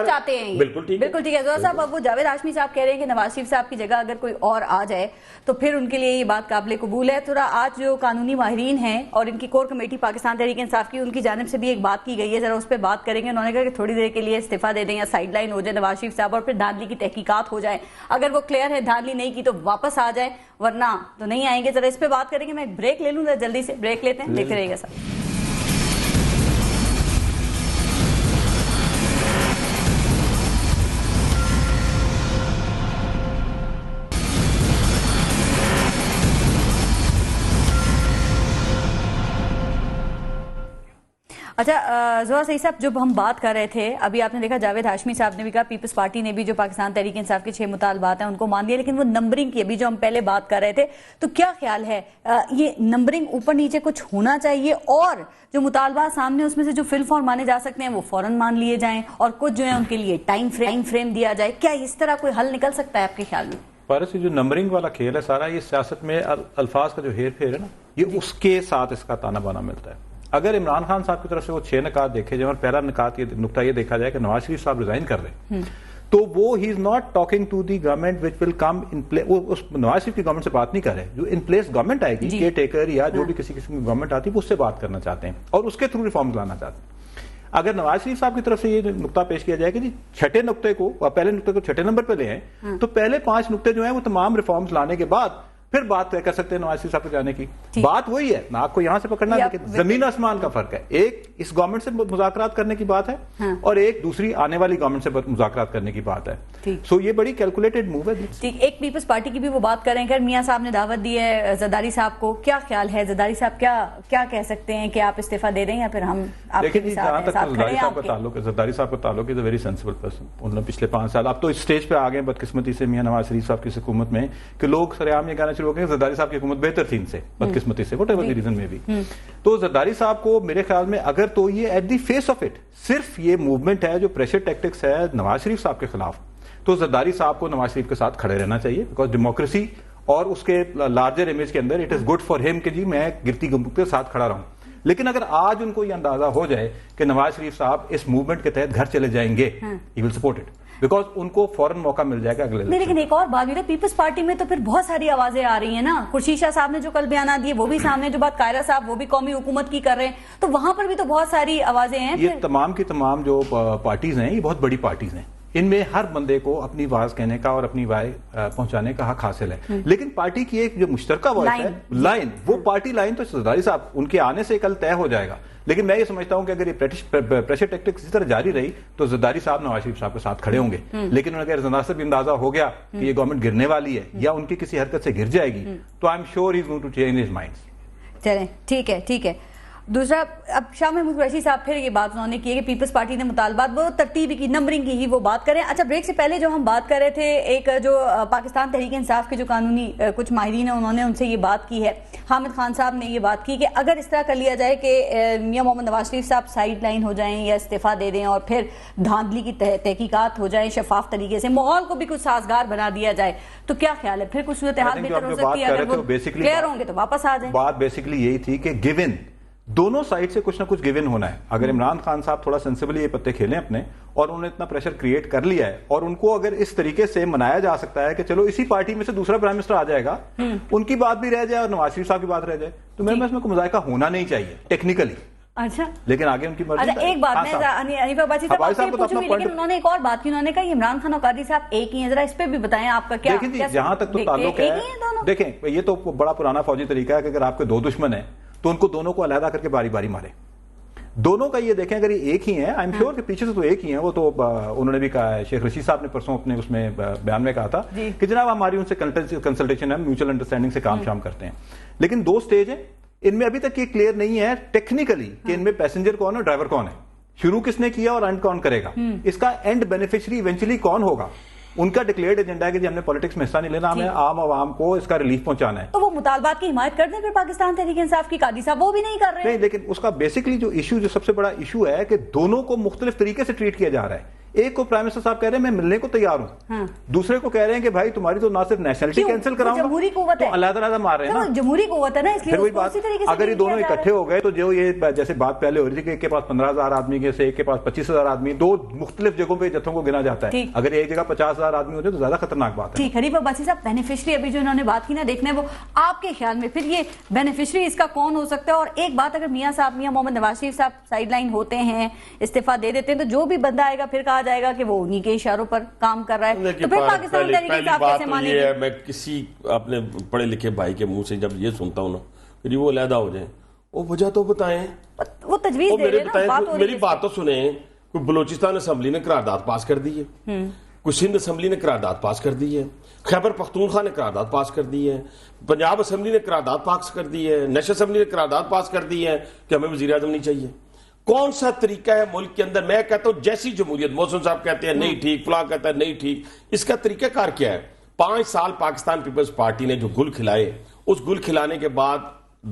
چاہتے ہیں. بالکل ٹھیک ہے. زہرا صاحب, اب وہ جاوید ہاشمی صاحب کہہ رہے ہیں کہ نواز شریف صاحب کی جگہ اگر کوئی اور آ جائے تو پھر ان کے لیے یہ بات قابل قبول ہے. تھوڑا آج جو قانونی ماہرین ہیں اور ان کی کور کمیٹی پاکستان تحریک انصاف کی, ان کی جانب سے بھی ایک بات کی گئی ہے, ذرا اس پہ بات کریں گے. انہوں نے کہا کہ تھوڑی دیر کے لیے استعفیٰ دے دیں یا سائڈ لائن ہو جائے نواز شریف صاحب, اور پھر دھاندلی کی تحقیقات ہو جائے. اگر وہ کلیئر ہے دھاندلی نہیں کی تو واپس آ جائیں, ورنہ تو نہیں آئیں گے. ذرا اس پہ بات کریں گے. میں ایک بریک لے لوں, ذرا جلدی سے بریک لیتے ہیں, دیکھتے رہیے گا سر. اچھا زہرا سعید صاحب, جب ہم بات کر رہے تھے ابھی آپ نے دیکھا جاوید ہاشمی صاحب نے بھی کہا, پیپلز پارٹی نے بھی جو پاکستان تحریک انصاف کے 6 مطالبات ہیں ان کو مان دیا, لیکن وہ نمبرنگ کی ابھی جو ہم پہلے بات کر رہے تھے, تو کیا خیال ہے یہ نمبرنگ اوپر نیچے کچھ ہونا چاہیے, اور جو مطالبات سامنے اس میں سے جو فل فور مانے جا سکتے ہیں وہ فوراً مان لیے جائیں, اور کچھ جو ہے ان کے لیے ٹائم فریم دیا جائے؟ کیا اس طرح کوئی حل نکل سکتا ہے آپ کے خیال میں؟ فارس, جو نمبرنگ والا کھیل ہے سارا, یہ سیاست میں الفاظ کا جو ہیر پھیر ہے نا, یہ اس کے ساتھ اس کا تانا بانا ملتا ہے. اگر عمران خان صاحب کی طرف سے وہ 6 نکات دیکھے جائیں اور پہلا نقطہ یہ دیکھا جائے کہ نواز شریف صاحب ریزائن کر رہے ہیں, تو وہ ہی is not talking to the government which will come in place. وہ اس نواز شریف کی گورنمنٹ سے بات نہیں کر رہے, جو ان پلیس گورنمنٹ آئے گی, کیئر ٹیکر یا جو بھی کسی قسم کی گورنمنٹ آتی ہے, وہ اس سے بات کرنا چاہتے ہیں اور اس کے تھرو ریفارمز لانا چاہتے ہیں. اگر نواز شریف صاحب کی طرف سے یہ نقطہ پیش کیا جائے کہ جی چھٹے نقطے کو پہلے نقطے کو چھٹے نمبر پہ لے ہیں تو پہلے 5 نقطے جو ہیں وہ تمام ریفارمز لانے کے بعد پھر بات طے کر سکتے ہیں نواز شریف صاحب کو جانے کی. بات وہی ہے ناک کو یہاں سے پکڑنا لیکن زمین آسمان کا فرق ہے. ایک اس گورنمنٹ سے مذاکرات کرنے کی بات ہے اور ایک دوسری آنے والی گورنمنٹ سے مذاکرات کرنے کی بات ہے. سو یہ بڑی کیلکولیٹڈ موو ہے. ایک پیپلز پارٹی کی بھی وہ بات کریں کہ میاں صاحب نے دعوت دی ہے زرداری صاحب کو, کیا خیال ہے زرداری صاحب کیا کہہ سکتے ہیں کہ آپ استعفیٰ دے دیں یا پھر ہم دیکھیں جی جہاں تک زرداری صاحب کا تعلق ہے, زرداری صاحب کا تعلق ہے ویری سینسیبل پرسن. انہوں نے پچھلے 5 سال اب تو اس اسٹیج پہ آ گئے بدقسمتی سے میاں نواز شریف صاحب کی حکومت میں کہ لوگ سر عام یہ کہنا شروع ہو گئے زرداری صاحب کی حکومت بہتر تھی ان سے, بدقسمتی سے whatever the reason may be. تو زرداری صاحب کو میرے خیال میں اگر تو یہ at the face of it صرف یہ موومنٹ ہے جو پریشر ٹیکٹکس ہے نواز شریف صاحب کے خلاف, تو زرداری صاحب کو نواز شریف کے ساتھ کھڑے رہنا چاہیے بیکاز ڈیموکریسی اور اس کے لارجر امیج کے اندر اٹ از گڈ فار ہم کہ جی میں گرتی گمبت کے ساتھ کھڑا رہوں. لیکن اگر آج ان کو یہ اندازہ ہو جائے کہ نواز شریف صاحب اس موومنٹ کے تحت گھر چلے جائیں گے, ہی ول سپورٹ اٹ بیکاز ان کو فوراً موقع مل جائے گا اگلے. لیکن ایک اور بات بھی ہے, پیپلز پارٹی میں تو پھر بہت ساری آوازیں آ رہی ہیں نا. خورشید شاہ صاحب نے جو کل بیانات دیے وہ بھی سامنے, جو بات قائرہ صاحب وہ بھی قومی حکومت کی کر رہے ہیں, تو وہاں پر بھی تو بہت ساری آوازیں ہیں. یہ تمام کی تمام جو پارٹیز ہیں یہ بہت بڑی پارٹیز ہیں, ان میں ہر بندے کو اپنی آواز کہنے کا اور اپنی رائے پہنچانے کا حق حاصل ہے. لیکن پارٹی کی ایک جو مشترکہ وائس ہے لائن, وہ پارٹی لائن تو زرداری صاحب ان کے آنے سے کل طے ہو جائے گا. لیکن میں یہ سمجھتا ہوں کہ اگر یہ پریشر ٹیکٹک اسی طرح جاری رہی تو زرداری صاحب نواز شریف صاحب کے ساتھ کھڑے ہوں گے. لیکن اگر زرداری صاحب اندازہ ہو گیا کہ یہ گورنمنٹ گرنے والی ہے یا ان کی کسی حرکت سے گر جائے گی تو I am sure he is going to change his mind. چلیں ٹھیک ہے. دوسرا, اب شاہ محمود قریشی صاحب پھر یہ بات انہوں نے کی کہ پیپلز پارٹی نے مطالبات وہ ترتیب کی نمبرنگ کی ہی وہ بات کریں. اچھا بریک سے پہلے جو ہم بات کر رہے تھے, ایک جو پاکستان تحریک انصاف کے جو قانونی کچھ ماہرین ہیں انہوں نے ان سے یہ بات کی ہے, حامد خان صاحب نے یہ بات کی کہ اگر اس طرح کر لیا جائے کہ میاں محمد نواز شریف صاحب سائیڈ لائن ہو جائیں یا استعفیٰ دے دیں اور پھر دھاندلی کی تحقیقات ہو جائیں شفاف طریقے سے, ماحول کو بھی کچھ سازگار بنا دیا جائے, تو کیا خیال ہے پھر کچھ صورتحال بہتر ہو سکتی ہے؟ اگر وہ کلیئر ہوں گے تو واپس آ جائیں. بات بیسیکلی یہی تھی کہ گیون دونوں سائڈ سے کچھ نہ کچھ گیون ہونا ہے. اگر عمران خان صاحب تھوڑا سینسیبلی یہ پتے کھیلیں اپنے, اور انہوں نے اتنا پریشر کریٹ کر لیا ہے اور ان کو اگر اس طریقے سے منایا جا سکتا ہے کہ چلو اسی پارٹی میں سے دوسرا پرائم منسٹر آ جائے گا, ان کی بات بھی رہ جائے اور نواز شریف صاحب کی بات رہ جائے, تو میرے میں کوئی مذائقہ ہونا نہیں چاہیے ٹیکنیکلی. اچھا لیکن آگے ان کی مرضی. اچھا ایک بات میں انیفا باچی صاحب آپ سے پوچھوں گی, لیکن انہوں نے ایک اور بات کی, انہوں نے کہا عمران خان اور قادری صاحب ایک ہی ہیں, ذرا اس پہ بھی بتائیں آپ کا کیا. دیکھیں جہاں تک تو تعلق ہے, دیکھیں یہ تو بڑا پرانا فوجی طریقہ ہے کہ اگر آپ کے 2 دشمن ہیں تو ان کو دونوں کو علیحدہ کر کے باری باری مارے. دونوں کا یہ دیکھیں اگر یہ ایک ہی ہیں, آئی ایم شیور کہ پیچھے سے تو ایک ہی ہیں. وہ تو انہوں نے بھی کہا ہے, شیخ رشید صاحب نے پرسوں اپنے اس میں بیان میں کہا تھا کہ جناب ہماری ان سے کنسلٹیشن ہے, میوچل انڈرسٹینڈنگ سے کام شام کرتے ہیں. لیکن 2 سٹیج ہیں, ان میں ابھی تک یہ کلیئر نہیں ہے ٹیکنیکلی کہ ان میں پیسنجر کون ہے, ڈرائیور کون ہے, شروع کس نے کیا اور اینڈ کون کرے گا, اس کا اینڈ بینیفیشری ایونچولی کون ہوگا. ان کا ڈکلیئرڈ ایجنڈا ہے کہ ہم نے پالیٹکس میں حصہ نہیں لینا, ہمیں عام عوام کو اس کا ریلیف پہنچانا ہے. تو وہ مطالبات کی حمایت کر دیں پھر پاکستان تحریک انصاف کی, قادری صاحب وہ بھی نہیں کر رہے ہیں. نہیں, لیکن اس کا بیسکلی جو ایشو, جو سب سے بڑا ایشو ہے کہ دونوں کو مختلف طریقے سے ٹریٹ کیا جا رہا ہے. ایک کو پرائم منسٹر صاحب کہہ رہے ہیں میں ملنے کو تیار ہوں, دوسرے کو کہہ رہے ہیں کہ بھائی تمہاری تو نہ صرف نیشنلٹی کینسل کراؤں گا, جمہوری قوت ہے, علیحدہ علیحدہ مار رہے ہیں نا, جمہوری قوت ہے نا, اس لیے اگر یہ دونوں اکٹھے ہو گئے تو جو یہ جیسے بات پہلے ہو رہی تھی کہ ایک کے پاس 15,000 آدمی کے سے ایک کے پاس 25,000 آدمی, 2 مختلف جگہوں پہ جتھوں کو گنا جاتا ہے. اگر ایک جگہ 50,000 آدمی ہو جائے تو زیادہ خطرناک بات ہے. ٹھیک, حنیف عباسی صاحب بینیفیشری ابھی جو انہوں نے بات کی نا, دیکھنا ہے وہ آپ کے خیال میں پھر یہ بینیفیشری اس کا کون ہو سکتا ہے. اور ایک بات, اگر میاں محمد نواز شریف صاحب سائیڈ لائن ہوتے ہیں, استعفیٰ دے دیتے ہیں, تو جو بھی بندہ آئے گا پھر کہا جائے گا کہ وہ انہی کے اشاروں پر کام کر رہا ہے, تو پھر پاکستان تحریک انصاف کیسے مانے گی. میں کسی اپنے پڑھے لکھے بھائی کے منہ سے جب یہ سنتا ہوں نا کہ وہ علیحدہ ہو جائیں, وہ وجہ تو بتائیں, وہ تجویز دے رہے ہیں, میری بات تو سنیں. کوئی بلوچستان اسمبلی نے قرارداد پاس کر دی ہے, کوئی سندھ اسمبلی نے قرارداد پاس کر دی ہے, خیبر پختونخوا نے قرارداد پاس کر دی ہے, پنجاب اسمبلی نے قرارداد پاس کر دی ہے, نیشنل اسمبلی نے قرارداد پاس کر دی ہے کہ ہمیں وزیر اعظم نہیں چاہیے. کون سا طریقہ ہے ملک کے اندر؟ میں کہتا ہوں جیسی جمہوریت, محسن صاحب کہتے ہیں نہیں ٹھیک, فلاں کہتا ہے نہیں ٹھیک, اس کا طریقہ کار کیا ہے؟ 5 سال پاکستان پیپلز پارٹی نے جو گل کھلائے, اس گل کھلانے کے بعد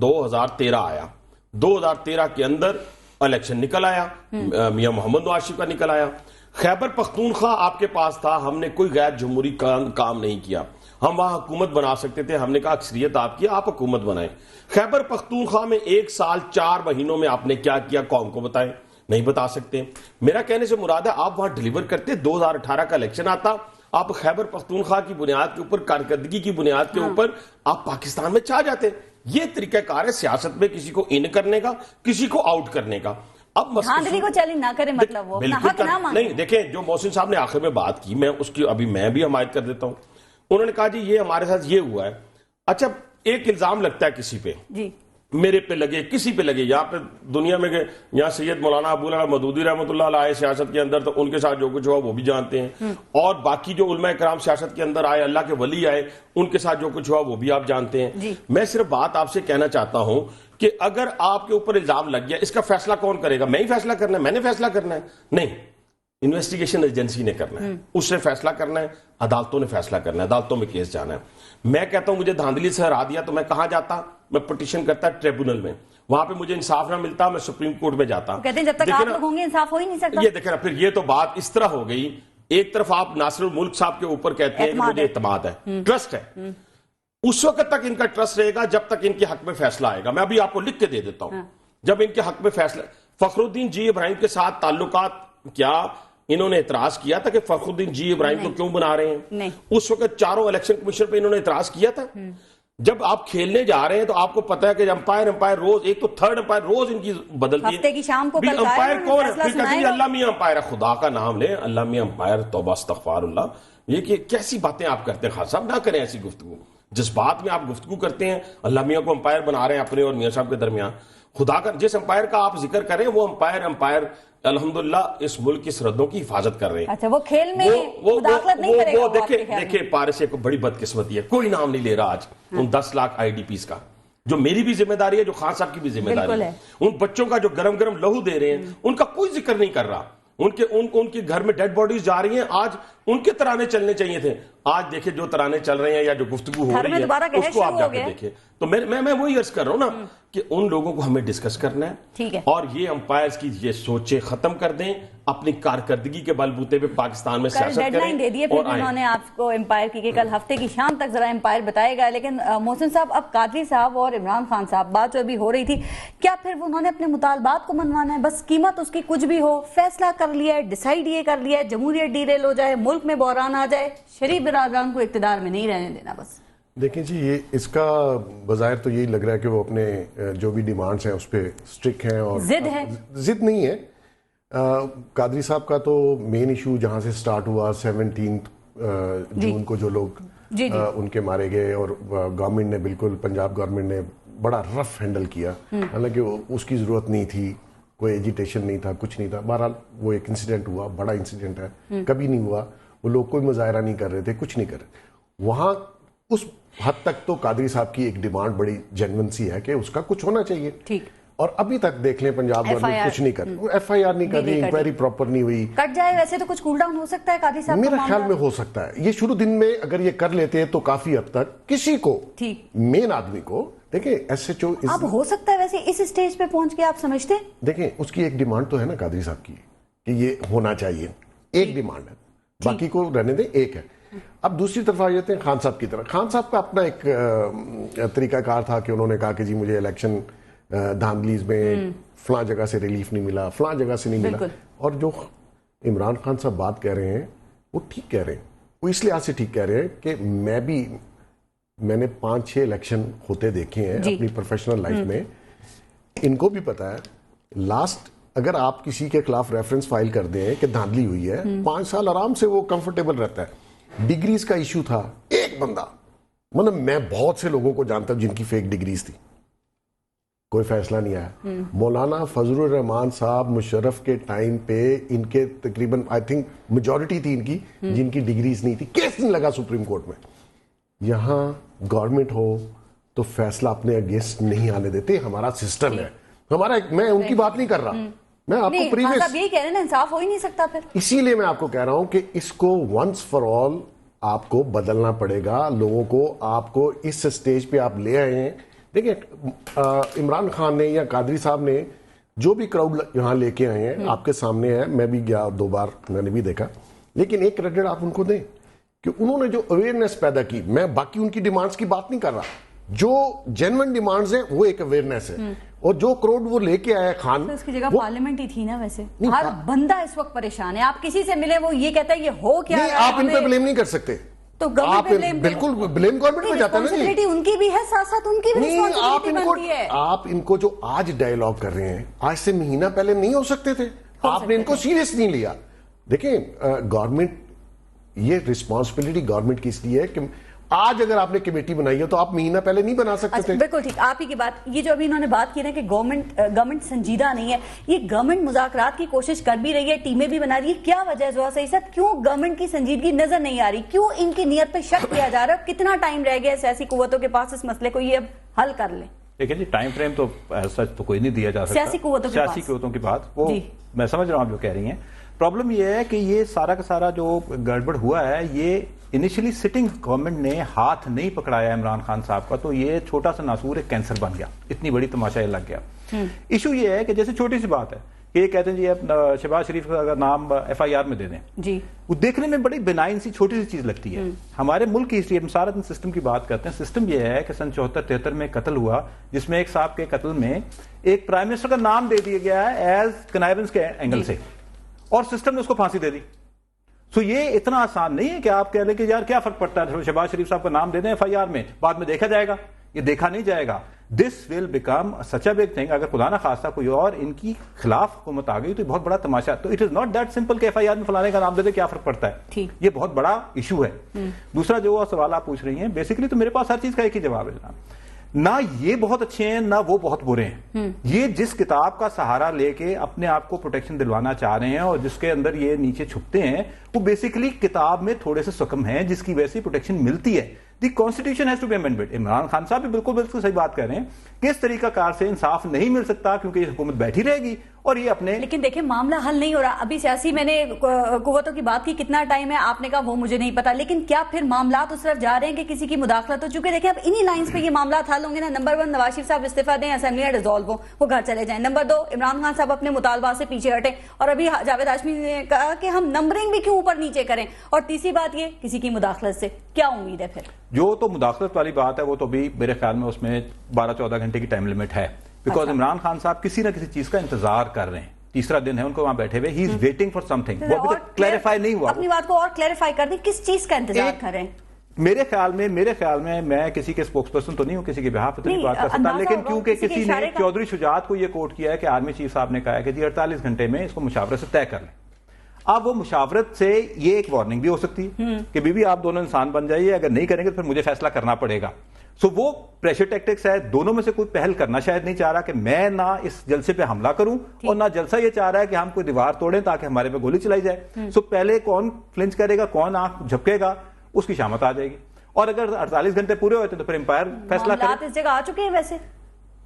2013 آیا, 2013 کے اندر الیکشن نکل آیا, میاں محمد نواز شریف کا نکل آیا. خیبر پختونخوا آپ کے پاس تھا, ہم نے کوئی غیر جمہوری کام نہیں کیا, ہم وہاں حکومت بنا سکتے تھے, ہم نے کہا اکثریت آپ کی, آپ حکومت بنائیں. خیبر پختونخوا میں 1 سال 4 مہینوں میں آپ نے کیا کیا قوم کو بتائیں, نہیں بتا سکتے. میرا کہنے سے مراد ہے آپ وہاں ڈیلیور کرتے, 2018 کا الیکشن آتا, آپ خیبر پختونخوا کی بنیاد کے اوپر, کارکردگی کی بنیاد کے اوپر آپ پاکستان میں چھا جاتے. یہ طریقہ کار ہے سیاست میں کسی کو ان کرنے کا, کسی کو آؤٹ کرنے کا. اب دھاندلی کو چیلنج نہ کرے، مطلب وہ اپنا حق نہ مانے. نہیں دیکھیں، جو محسن صاحب نے آخر میں بات کی، میں اس کی ابھی میں بھی حمایت کر دیتا ہوں. انہوں نے کہا جی یہ ہمارے ساتھ یہ ہوا ہے. اچھا ایک الزام لگتا ہے کسی پہ، جی میرے پہ لگے، کسی پہ لگے، یہاں پہ دنیا میں کہ یہاں سید مولانا ابو العلا مودودی رحمۃ اللہ علیہ سیاست کے اندر، تو ان کے ساتھ جو کچھ ہوا وہ بھی جانتے ہیں، اور باقی جو علماء کرام سیاست کے اندر آئے، اللہ کے ولی آئے، ان کے ساتھ جو کچھ ہوا وہ بھی آپ جانتے ہیں. میں صرف بات آپ سے کہنا چاہتا ہوں کہ اگر آپ کے اوپر الزام لگ گیا، اس کا فیصلہ کون کرے گا؟ میں ہی فیصلہ کرنا ہے؟ میں نے فیصلہ کرنا ہے؟ نہیں، انویسٹیگیشن ایجنسی نے کرنا ہے، اس نے فیصلہ کرنا ہے، عدالتوں نے فیصلہ کرنا ہے، عدالتوں میں کیس جانا ہے. میں کہتا ہوں مجھے دھاندلی سے ہرا دیا تو میں کہاں جاتا؟ میں پٹیشن کرتا ٹریبونل میں، وہاں پہ مجھے انصاف نہ ملتا، میں سپریم کورٹ میں جاتا. کہتے ہیں جب تک آپ لوگ ہوں گے انصاف ہو ہی نہیں سکتا. یہ دیکھیں نا، پھر یہ تو بات اس طرح ہو گئی، ایک طرف آپ ناصر الملک صاحب کے اوپر کہتے ہیں کہ مجھے اعتماد ہے، ٹرسٹ ہے. اس وقت تک ان کا ٹرسٹ رہے گا جب تک ان کے حق میں فیصلہ آئے گا. میں ابھی آپ کو لکھ کے دے دیتا ہوں، جب ان کے حق میں فیصلہ. فخر الدین جی ابراہیم کے ساتھ تعلقات، کیا انہوں نے اعتراض کیا تھا کہ فخر الدین جی ابراہیم کو کیوں بنا رہے ہیں؟ اس وقت چاروں الیکشن کمیشن پہ انہوں نے اعتراض کیا تھا. جب آپ کھیلنے جا رہے ہیں تو آپ کو پتا ہے کہ امپائر روز، ایک تو تھرڈ امپائر روز ان کی بدلتی ہے. ہفتے کی شام کو امپائر کون ہے؟ پھر کہتے ہیں اللہ میاں امپائر ہے. خدا کا نام لیں، اللہ میاں امپائر، توبہ استغفار اللہ. یہ کہ کیسی باتیں آپ کرتے ہیں خان صاحب، نہ کریں ایسی گفتگو. جس بات میں آپ گفتگو کرتے ہیں، اللہ میاں کو امپائر بنا رہے ہیں اپنے اور میاں صاحب کے درمیان. خدا کا جس امپائر کا آپ ذکر کریں وہ امپائر الحمدللہ اس ملک کی سرحدوں کی حفاظت کر رہے ہیں. اچھا وہ کھیل میں مداخلت نہیں کرے گا. دیکھیں پارس ایک بڑی بدقسمتی ہے، کوئی نام نہیں لے رہا آج ان 10 لاکھ آئی ڈی پیز کا، جو میری بھی ذمہ داری ہے، جو خان صاحب کی بھی ذمہ داری ہے. ان بچوں کا جو گرم گرم لہو دے رہے ہیں ان کا کوئی ذکر نہیں کر رہا. ان کے گھر میں ڈیڈ باڈیز جا رہی ہیں. آج ان کے ترانے چلنے چاہیے تھے. آج دیکھیں جو ترانے چل رہے ہیں یا جو گفتگو ہو رہی ہے اس کو آپ جا کے دیکھیں. تو میں وہی عرض کر رہا ہوں نا کہ ان لوگوں کو ہمیں ڈسکس کرنا ہے، اور یہ امپائرز کی یہ سوچیں ختم کر دیں، اپنی کارکردگی کے بلبوتے پہ پاکستان میں سیاست کریں. ڈیڈ لائن دے دیے پھر انہوں نے آپ کو امپائر کی کہ کل ہفتے کی شام تک ذرا امپائر بتائے گا. لیکن محسن صاحب، اب قادری صاحب اور عمران خان صاحب بات جو ابھی ہو رہی تھی، کیا پھر انہوں نے اپنے مطالبات کو منوانا ہے؟ بس قیمت اس کی کچھ بھی ہو، فیصلہ کر لیا ہے، ڈیسائیڈ یہ کر لیا ہے، جمہوریت ڈیریل ہو جائے، ملک میں بحران آ جائے، شریف برادران کو اقتدار میں نہیں رہنے دینا بس. دیکھیں جی، یہ اس کا بظاہر تو یہی لگ رہا ہے کہ وہ اپنے جو بھی ڈیمانڈز ہیں اس پہ سٹرک ہیں، اور ضد نہیں ہے. قادری صاحب کا تو مین ایشو جہاں سے سٹارٹ ہوا 17 جون کو جو لوگ ان کے مارے گئے، اور گورنمنٹ نے بالکل، پنجاب گورنمنٹ نے بڑا رف ہینڈل کیا، حالانکہ اس کی ضرورت نہیں تھی، کوئی ایجیٹیشن نہیں تھا، کچھ نہیں تھا. بہرحال وہ ایک انسیڈنٹ ہوا، بڑا انسیڈنٹ ہے، کبھی نہیں ہوا. وہ لوگ کوئی مظاہرہ نہیں کر رہے تھے، کچھ نہیں کر رہے. وہاں اس حد تک تو قادری صاحب کی ایک ڈیمانڈ بڑی جینون سی ہے کہ اس کا کچھ ہونا چاہیے. ٹھیک. اور ابھی تک دیکھ لیں پنجاب گورنمنٹ کچھ نہیں کر رہی، ایف آئی آر نہیں کر رہی، انکوائری پراپر نہیں ہوئی. کٹ جائے ویسے تو کچھ کول ڈاؤن ہو سکتا ہے قادری صاحب؟ میرے خیال میں ہو سکتا ہے. یہ شروع دن میں اگر یہ کر لیتے تو کافی حد تک کسی کو، مین آدمی کو، دیکھیں ایس ایچ او اب ہو سکتا ہے ویسے اس اسٹیج پہ پہنچ کے، آپ سمجھتے ہیں؟ دیکھیں اس کی ایک ڈیمانڈ تو ہے نا قادری صاحب کی کہ یہ ہونا چاہیے، ایک ڈیمانڈ ہے، باقی کو رہنے دیں، ایک ہے. اب دوسری طرف آ جاتے ہیں خان صاحب کی طرف. خان صاحب کا اپنا ایک طریقہ کار تھا کہ انہوں نے کہا کہ جی مجھے الیکشن دھاندلیز میں فلاں جگہ سے ریلیف نہیں ملا، فلاں جگہ سے نہیں ملا. اور جو عمران خان صاحب بات کہہ رہے ہیں وہ ٹھیک کہہ رہے ہیں. وہ اس لحاظ سے ٹھیک کہہ رہے ہیں کہ میں نے 5-6 الیکشن ہوتے دیکھے ہیں اپنی پروفیشنل لائف میں. ان کو بھی پتا ہے لاسٹ اگر آپ کسی کے خلاف ریفرنس فائل کر دیں کہ دھاندلی ہوئی ہے، 5 سال آرام سے وہ کمفرٹیبل رہتا ہے. ڈگریز کا ایشو تھا، ایک بندہ، مطلب میں بہت سے لوگوں کو جانتا ہوں جن کی فیک ڈگریز تھی، کوئی فیصلہ نہیں آیا. مولانا فضل الرحمان صاحب مشرف کے ٹائم پہ ان کے تقریباً آئی تھنک میجورٹی تھی ان کی جن کی ڈگریز نہیں تھی، کیس نہیں لگا سپریم کورٹ میں. یہاں گورنمنٹ ہو تو فیصلہ اپنے اگینسٹ نہیں آنے دیتے، ہمارا سسٹم ہے ہمارا. میں ان کی بات نہیں کر رہا، میں آپ کو پریویس یہی کہہ رہے ہیں نا، انصاف ہو ہی نہیں سکتا پھر. اسی لیے میں آپ کو کہہ رہا ہوں کہ اس کو ونس فار آل آپ کو بدلنا پڑے گا. لوگوں کو آپ کو اس سٹیج پہ آپ لے آئے ہیں. دیکھیں عمران خان نے یا قادری صاحب نے جو بھی کراؤڈ یہاں لے کے آئے ہیں آپ کے سامنے ہے، میں بھی گیا 2 بار، میں نے بھی دیکھا. لیکن ایک کریڈٹ آپ ان کو دیں کہ انہوں نے جو اویئرنیس پیدا کی. میں باقی ان کی ڈیمانڈز کی بات نہیں کر رہا، جو جینوئن ڈیمانڈز ہیں وہ ایک اویئرنیس ہے. اور جو کروڑ وہ لے کے آیا خان، اس کی جگہ پارلیمنٹ ہی تھی نا. ویسے ہر بندہ اس وقت پریشان ہے. آپ کسی سے ملے وہ یہ کہتا ہے یہ ہو کیا، آپ ان پہ بلیم نہیں کر سکتے. تو گورنمنٹ بالکل بلیم گورنمنٹ پہ جاتا ہے نا جی. رسپانسبلٹی ان کی بھی ہے، ساتھ ساتھ ان کی بھی رسپانسبلٹی بنتی ہے. آپ ان کو جو آج ڈائیلاگ کر رہے ہیں، آج سے مہینہ پہلے نہیں ہو سکتے تھے. آپ نے ان کو سیریس نہیں لیا. دیکھیں گورنمنٹ، یہ رسپانسبلٹی گورنمنٹ کی اس لیے ہے کہ آج اگر آپ نے کمیٹی بنائی ہے تو آپ مہینہ پہلے نہیں بنا سکتے تھے. بالکل ٹھیک، آپ ہی کی بات. یہ جو ابھی انہوں نے بات کی نا کہ گورنمنٹ سنجیدہ نہیں ہے، یہ گورنمنٹ مذاکرات کی کوشش کر بھی رہی ہے، ٹیمیں بھی بنا رہی ہے. کیا وجہ ہے زوہا سعید صاحب، کیوں گورنمنٹ کی سنجیدگی نظر نہیں آ رہی؟ کیوں ان کی نیت پہ شک کیا جا رہا ہے؟ کتنا ٹائم رہ گیا سیاسی قوتوں کے پاس اس مسئلے کو یہ اب حل کر لیں؟ دیکھیں جی، ٹائم فریم تو سچ تو کوئی نہیں دیا جا سکتا. سیاسی قوتوں کی بات وہ میں سمجھ رہا ہوں آپ جو کہہ رہی ہیں. پرابلم یہ ہے کہ یہ سارا کا سارا جو گڑبڑ ہوا ہے، یہ انیشلی سٹنگ گورنمنٹ نے ہاتھ نہیں پکڑایا عمران خان صاحب کا، تو یہ چھوٹا سا ناسور ایک کینسر بن گیا. اتنی بڑی تماشا یہ لگ گیا. ایشو یہ ہے کہ جیسے چھوٹی سی بات ہے کہ یہ کہتے ہیں جی شہباز شریف کا اگر نام ایف آئی آر میں دے دیں، جی وہ دیکھنے میں بڑی بنائن سی چھوٹی سی چیز لگتی ہے. ہمارے ملک کی ہسٹری، ہم سارا دن سسٹم کی بات کرتے ہیں. سسٹم یہ ہے کہ سن 74-73 میں قتل ہوا، جس میں ایک صاحب کے قتل میں ایک پرائم منسٹر کا نام دے دیا گیا ہے ایز کنائبنس کے اینگل سے، اور سسٹم نے اس کو پھانسی دے دی. سو یہ اتنا آسان نہیں ہے کہ آپ کہہ لیں کہ یار کیا فرق پڑتا ہے، شہباز شریف صاحب کا نام دے دیں ایف آئی آر میں، بعد میں دیکھا جائے گا. یہ دیکھا نہیں جائے گا. This will become such a big thing. اگر خدا نہ خواستہ کوئی اور ان کی خلاف حکومت آ گئی تو بہت بڑا تماشا. تو it is not that simple کہ ایف آئی آر میں فلانے کا نام دے دے، کیا فرق پڑتا ہے. یہ بہت بڑا ایشو ہے. دوسرا جو سوال آپ پوچھ رہی ہیں، بیسیکلی تو میرے پاس ہر چیز کا ایک ہی جواب ہے جناب. نہ یہ بہت اچھے ہیں نہ وہ بہت برے ہیں. یہ جس کتاب کا سہارا لے کے اپنے آپ کو پروٹیکشن دلوانا چاہ رہے ہیں اور جس کے اندر یہ نیچے چھپتے ہیں، وہ بیسیکلی کتاب میں تھوڑے سے سکم ہیں جس کی وجہ سے پروٹیکشن ملتی ہے. The constitution has to be amended. Imran Khan صاحب بھی بالکل صحیح بات کر رہے ہیں کہ اس طریقہ کار سے انصاف نہیں مل سکتا، کیونکہ یہ حکومت بیٹھی رہے گی اور یہ اپنے. لیکن دیکھیں معاملہ حل نہیں ہو رہا ابھی. سیاسی میں نے قوتوں کی بات کی، کتنا ٹائم ہے آپ نے کہا وہ مجھے نہیں پتا، لیکن کیا پھر معاملات اس طرف جا رہے ہیں کہ کسی کی مداخلت ہو؟ چونکہ دیکھیں اب انہی لائنز پہ یہ معاملات حل ہوں گے نا. نمبر 1 نواز شریف صاحب استعفیٰ دیں، اسمبلی ڈیزالو ہو، وہ گھر چلے جائیں. نمبر 2 عمران خان صاحب اپنے مطالبات سے پیچھے ہٹیں. اور ابھی جاوید ہاشمی نے کہا کہ ہم نمبرنگ بھی کیوں اوپر نیچے کریں. اور تیسری بات یہ کسی کی مداخلت سے کیا امید ہے پھر؟ جو تو مداخلت والی بات ہے وہ تو بھی میرے خیال میں اس میں 12-14 گھنٹے کی ٹائم لمٹ ہے. بیکاز عمران خان صاحب کسی نہ کسی چیز کا انتظار کر رہے ہیں. تیسرا دن ہے ان کو وہاں بیٹھے ہوئے. He is waiting for something. وہ ابھی تک کلیریفائی نہیں ہوا. اپنی بات کو اور کلیریفائی کر دیں، کس چیز کا انتظار کر رہے ہیں؟ میرے خیال میں میں کسی کے اسپوکس پرسن تو نہیں ہوں، کسی کے بہاف پہ تو نہیں بات کر سکتا، لیکن کیونکہ کسی نے چودھری شجاعت کو یہ کوٹ کیا ہے کہ آرمی چیف صاحب نے کہا ہے کہ جی 48 گھنٹے میں اس کو مشاورت سے طے کر لیں. اب وہ مشاورت سے یہ ایک وارننگ بھی ہو سکتی ہے کہ بی آپ دونوں انسان بن جائیے، اگر نہیں کریں گے تو پھر مجھے فیصلہ کرنا پڑے گا. سو وہ پریشر ٹیکٹکس ہے. دونوں میں سے کوئی پہل کرنا شاید نہیں چاہ رہا کہ میں نہ اس جلسے پہ حملہ کروں اور نہ جلسہ یہ چاہ رہا ہے کہ ہم کوئی دیوار توڑیں تاکہ ہمارے پہ گولی چلائی جائے. سو پہلے کون فلنچ کرے گا، کون آنکھ جھپکے گا، اس کی شامت آ جائے گی. اور اگر 48 گھنٹے پورے ہوتے تو پھر امپائر فیصلہ کرے. معاملات اس جگہ آ چکے ہیں ویسے.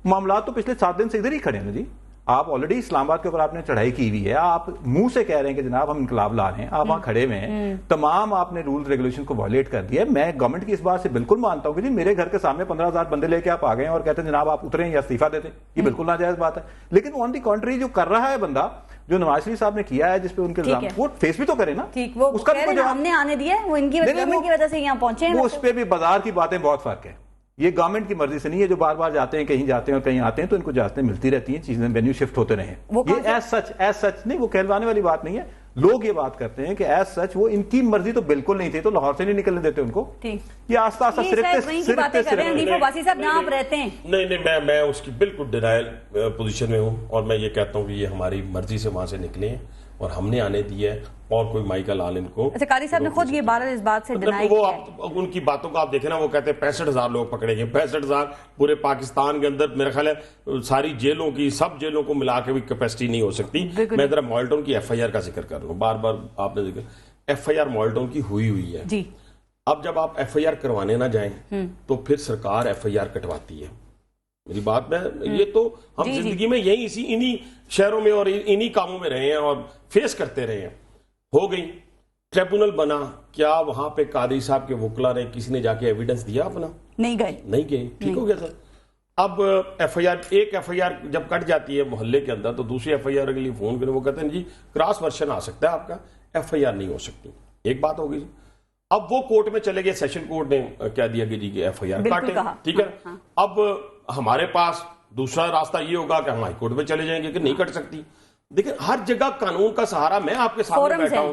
معاملات تو پچھلے 7 دن سے ادھر ہی کھڑے ہیں جی. آپ آلریڈی اسلام آباد کے اوپر آپ نے چڑھائی کی ہوئی ہے. آپ منہ سے کہہ رہے ہیں کہ جناب ہم انقلاب لا رہے ہیں، آپ وہاں کھڑے ہوئے ہیں. تمام آپ نے رول ریگولیشن کو وائلیٹ کر دیا. میں گورنمنٹ کی اس بات سے بالکل مانتا ہوں کہ جی میرے گھر کے سامنے 15,000 بندے لے کے آپ آ گئے اور کہتے ہیں جناب آپ اتریں یا استعفیٰ دیتے. یہ بالکل ناجائز بات ہے. لیکن آن دی کنٹری جو کر رہا ہے بندہ، جو نواز شریف صاحب نے کیا ہے جس پہ ان کے الزام، وہ فیس بھی تو کرے نا. اس کا ہم نے آنے دیا ہے، وہ ان کی وجہ سے یہاں پہنچے ہیں. اس پہ بھی بازار کی باتیں بہت فرق ہے. یہ گورنمنٹ کی مرضی سے نہیں ہے. جو بار بار جاتے ہیں، کہیں جاتے ہیں اور کہیں آتے ہیں تو ان کو اجازتیں ملتی رہتی ہیں، چیزیں وینیو شفٹ ہوتے رہے ہیں. یہ ایز سچ نہیں، وہ کہلوانے والی بات نہیں ہے. لوگ یہ بات کرتے ہیں کہ ایز سچ وہ ان کی مرضی تو بالکل نہیں تھی، تو لاہور سے نہیں نکلنے دیتے ان کو. یہ آستہ آستہ نہیں، میں اس کی بالکل ڈینائل پوزیشن میں ہوں اور میں یہ کہتا ہوں کہ یہ ہماری مرضی سے وہاں سے نکلے ہیں اور ہم نے آنے دیا ہے اور کوئی مائیکل آل ان کو. اچھا، قاری صاحب نے خود یہ اس بات سے ڈینائی کیا ہے. ان کی باتوں کو آپ دیکھیں نا، وہ کہتے ہیں 65,000 لوگ پکڑے گئے. 65,000 پورے پاکستان کے اندر میرا خیال ہے ساری جیلوں کی، سب جیلوں کو ملا کے بھی کیپیسٹی نہیں ہو سکتی. میں ذرا مالٹون کی ایف آئی آر کا ذکر کر رہا ہوں. بار بار آپ نے ذکر ایف آئی آر مالٹون کی ہوئی ہے. اب جب آپ ایف آئی آر کروانے نہ جائیں تو پھر سرکار ایف آئی آر کٹواتی ہے. میری بات میں یہ تو ہم زندگی میں یہی انہی شہروں میں اور انہی کاموں میں رہے ہیں اور فیس کرتے رہے ہیں. ہو گئی ٹریبونل بنا، کیا وہاں پہ قاضی صاحب کے وکلا نے کسی نے جا کے ایویڈنس دیا اپنا؟ نہیں گئے. ٹھیک ہو گیا سر. اب ایف آئی آر، ایک ایف آئی آر جب کٹ جاتی ہے محلے کے اندر تو دوسری ایف آئی آر کے لیے فون کریں، وہ کہتے ہیں جی کراس ورشن آ سکتا ہے آپ کا، ایف آئی آر نہیں ہو سکتی. ایک بات ہوگی. اب وہ کورٹ میں چلے گئے، سیشن کورٹ نے کہہ دیا کہ جی ایف آئی آر کاٹیں. ٹھیک ہے. اب ہمارے پاس دوسرا راستہ یہ ہوگا کہ ہم ہائی کورٹ میں چلے جائیں گے کہ نہیں کٹ سکتی. دیکھیں ہر جگہ قانون کا سہارا، میں آپ کے سامنے بیٹھا ہوں،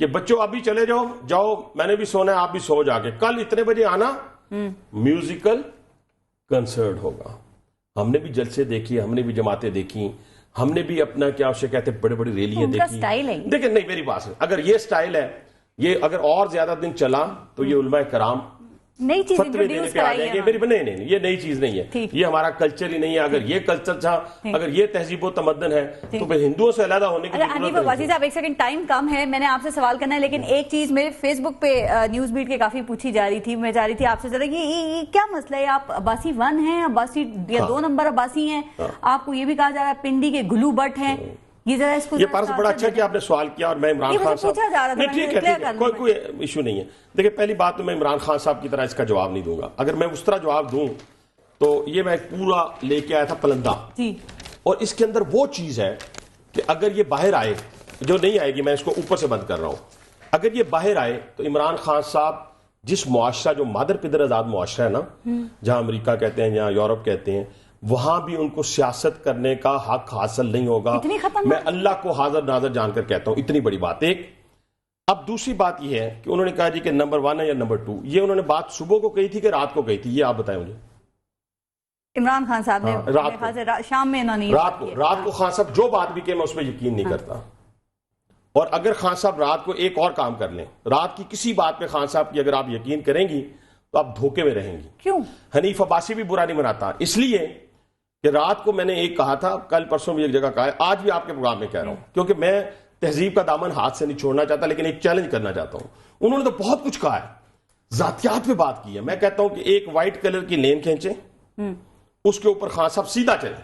کہ بچوں ابھی چلے جاؤ میں نے بھی سونا ہے آپ بھی سو جا کے, کل اتنے بجے آنا میوزیکل کنسرٹ ہوگا. ہم نے بھی جلسے دیکھی, ہم نے بھی جماعتیں دیکھی, ہم نے بھی اپنا کیا اسے کہتے ہیں بڑے بڑی ریلیاں دیکھی. دیکھیں نہیں میری بات ہے, اگر یہ سٹائل ہے, یہ اگر اور زیادہ دن چلا تو یہ علماء کرام نئی چیز فتوے دینے پہ آ جائیں گے. نہیں یہ نئی چیز نہیں ہے, یہ ہمارا کلچر ہی نہیں ہے. اگر یہ کلچر تھا, اگر یہ تہذیب و تمدن ہے تو پھر ہندوؤں سے علیحدہ ہونے کی ضرورت نہیں. وزیر صاحب ایک سیکنڈ, ٹائم کم ہے, میں نے آپ سے سوال کرنا ہے, لیکن ایک چیز میرے فیس بک پہ نیوز بیٹ کے کافی پوچھی جا رہی تھی, میں چاہ رہی تھی آپ سے ذرا یہ کیا مسئلہ ہے, آپ عباسی 1 ہیں, عباسی یا 2 نمبر عباسی ہیں, آپ کو یہ بھی کہا جا رہا ہے پنڈی کے گلو بٹ ہیں, یہ پارس بڑا اچھا کہ آپ نے سوال کیا, اور میں عمران خان صاحب ٹھیک ہے کوئی ایشو نہیں ہے. دیکھیں پہلی بات تو میں عمران خان صاحب کی طرح اس کا جواب نہیں دوں گا. اگر میں اس طرح جواب دوں تو یہ میں پورا لے کے آیا تھا پلندہ, اور اس کے اندر وہ چیز ہے کہ اگر یہ باہر آئے, جو نہیں آئے گی میں اس کو اوپر سے بند کر رہا ہوں, اگر یہ باہر آئے تو عمران خان صاحب جس معاشرہ, جو مادر پدر آزاد معاشرہ ہے نا, جہاں امریکہ کہتے ہیں جہاں یورپ کہتے ہیں, وہاں بھی ان کو سیاست کرنے کا حق حاصل نہیں ہوگا. میں اللہ کو حاضر ناظر جان کر کہتا ہوں, اتنی بڑی بات ایک. اب دوسری بات یہ ہے کہ انہوں نے کہا جی کہ نمبر 1 ہے یا نمبر 2, یہ انہوں نے بات صبح کو کہی تھی کہ رات کو کہی تھی, یہ آپ بتائیں مجھے. عمران خان صاحب نے شام میں رات کو خان صاحب جو بات بھی کہ میں اس پہ یقین نہیں کرتا. اور اگر خان صاحب رات کو ایک اور کام کر لیں, رات کی کسی بات پہ خان صاحب کی اگر آپ یقین کریں گی تو آپ دھوکے میں رہیں گی. کیوں؟ حنیف عباسی بھی برا نہیں مناتا, اس لیے کہ رات کو میں نے ایک کہا تھا, کل پرسوں بھی ایک جگہ کہا ہے, آج بھی آپ کے پروگرام میں کہہ رہا ہوں, کیونکہ میں تہذیب کا دامن ہاتھ سے نہیں چھوڑنا چاہتا, لیکن ایک چیلنج کرنا چاہتا ہوں. انہوں نے تو بہت کچھ کہا ہے, ذاتیات پہ بات کی ہے. میں کہتا ہوں کہ ایک وائٹ کلر کی لین کھینچیں, اس کے اوپر خان صاحب سیدھا چلیں,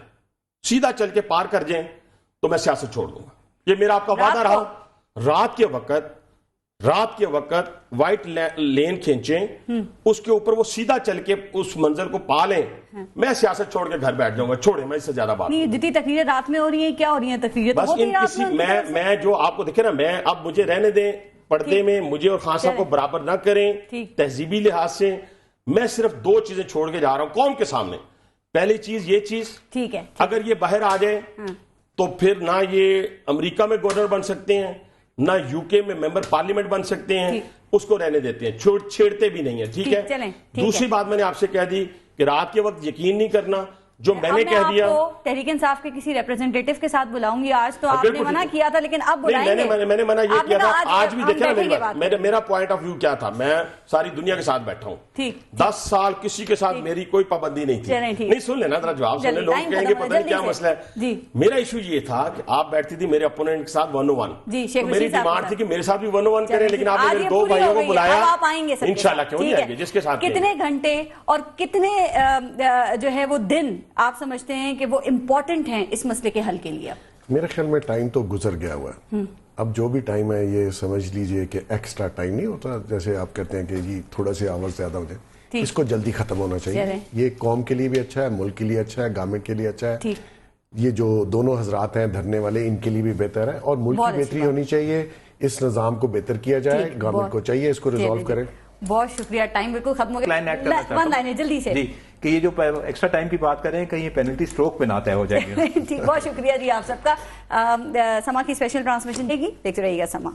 سیدھا چل کے پار کر جائیں تو میں سیاست چھوڑ دوں گا. یہ میرا آپ کا وعدہ رہا. رات کے وقت وائٹ لین کھینچیں, اس کے اوپر وہ سیدھا چل کے اس منظر کو پا لیں, میں سیاست چھوڑ کے گھر بیٹھ جاؤں گا. چھوڑیں, میں اس سے زیادہ بات نہیں. جتنی تقریریں رات میں ہو رہی ہیں, کیا ہو رہی ہیں تقریریں, بس ان کسی میں جو آپ کو دیکھیں نا, میں اب مجھے رہنے دیں پردے میں, مجھے اور خان صاحب کو برابر نہ کریں تہذیبی لحاظ سے. میں صرف 2 چیزیں چھوڑ کے جا رہا ہوں قوم کے سامنے. پہلی چیز یہ چیز, ٹھیک ہے, اگر یہ باہر آ جائے تو پھر نہ یہ امریکہ میں گورنر بن سکتے ہیں, نہ یو کے میں ممبر پارلیمنٹ بن سکتے ہیں. اس کو رہنے دیتے ہیں, چھیڑتے بھی نہیں ہیں. ٹھیک ہے. دوسری بات میں نے آپ سے کہہ دی کہ رات کے وقت یقین نہیں کرنا, جو میں نے کہہ دیا. تحریک انصاف کے کسی ریپرزنٹیٹو کے ساتھ بلاؤں گی, آج تو آپ نے منع کیا تھا, لیکن اب بلائیں گے. میں نے منع یہ کیا تھا, آج بھی دیکھیں میرا پوائنٹ آف ویو کیا تھا. میں ساری دنیا کے ساتھ بیٹھا ہوں, 10 سال کسی کے ساتھ میری کوئی پابندی نہیں تھی. نہیں سن لینا ذرا جواب سن لیں, لوگ کہیں گے پتہ نہیں کیا مسئلہ ہے. میرا ایشو یہ تھا کہ آپ بیٹھتی تھی میرے اپوننٹ کے ساتھ 101, میری ڈیمانڈ تھی کہ میرے ساتھ بھی 101 کریں, لیکن آپ نے 2 بھائیوں کو بلایا. انشاءاللہ کیوں نہیں آئیں گے, جس کے ساتھ کتنے گھنٹے اور کتنے جو ہے وہ دن آپ سمجھتے ہیں کہ وہ امپورٹنٹ ہیں اس مسئلے کے حل کے لیے؟ میرے خیال میں ٹائم تو گزر گیا ہوا ہے. اب جو بھی ٹائم ہے یہ سمجھ لیجئے کہ ایکسٹرا ٹائم نہیں ہوتا, جیسے آپ کہتے ہیں کہ جی تھوڑا سے آورز زیادہ ہو جائے, اس کو جلدی ختم ہونا چاہیے. یہ قوم کے لیے بھی اچھا ہے, ملک کے لیے اچھا ہے, گورنمنٹ کے لیے اچھا ہے. یہ جو دونوں حضرات ہیں دھرنے والے, ان کے لیے بھی بہتر ہے, اور ملک کی بہتری ہونی چاہیے. اس نظام کو بہتر کیا جائے, گورنمنٹ کو چاہیے اس کو ریزالو کرے. بہت شکریہ, ٹائم بالکل ختم ہو گیا. 1 لائن جلدی سے کہ یہ جو ایکسٹرا ٹائم کی بات کریں کہیں یہ پینلٹی سٹروک پہ نہ طے ہو جائے گی. ٹھیک, بہت شکریہ جی آپ سب کا. سما کی اسپیشل ٹرانسمیشن دے گی, دیکھتے رہیے گا سما.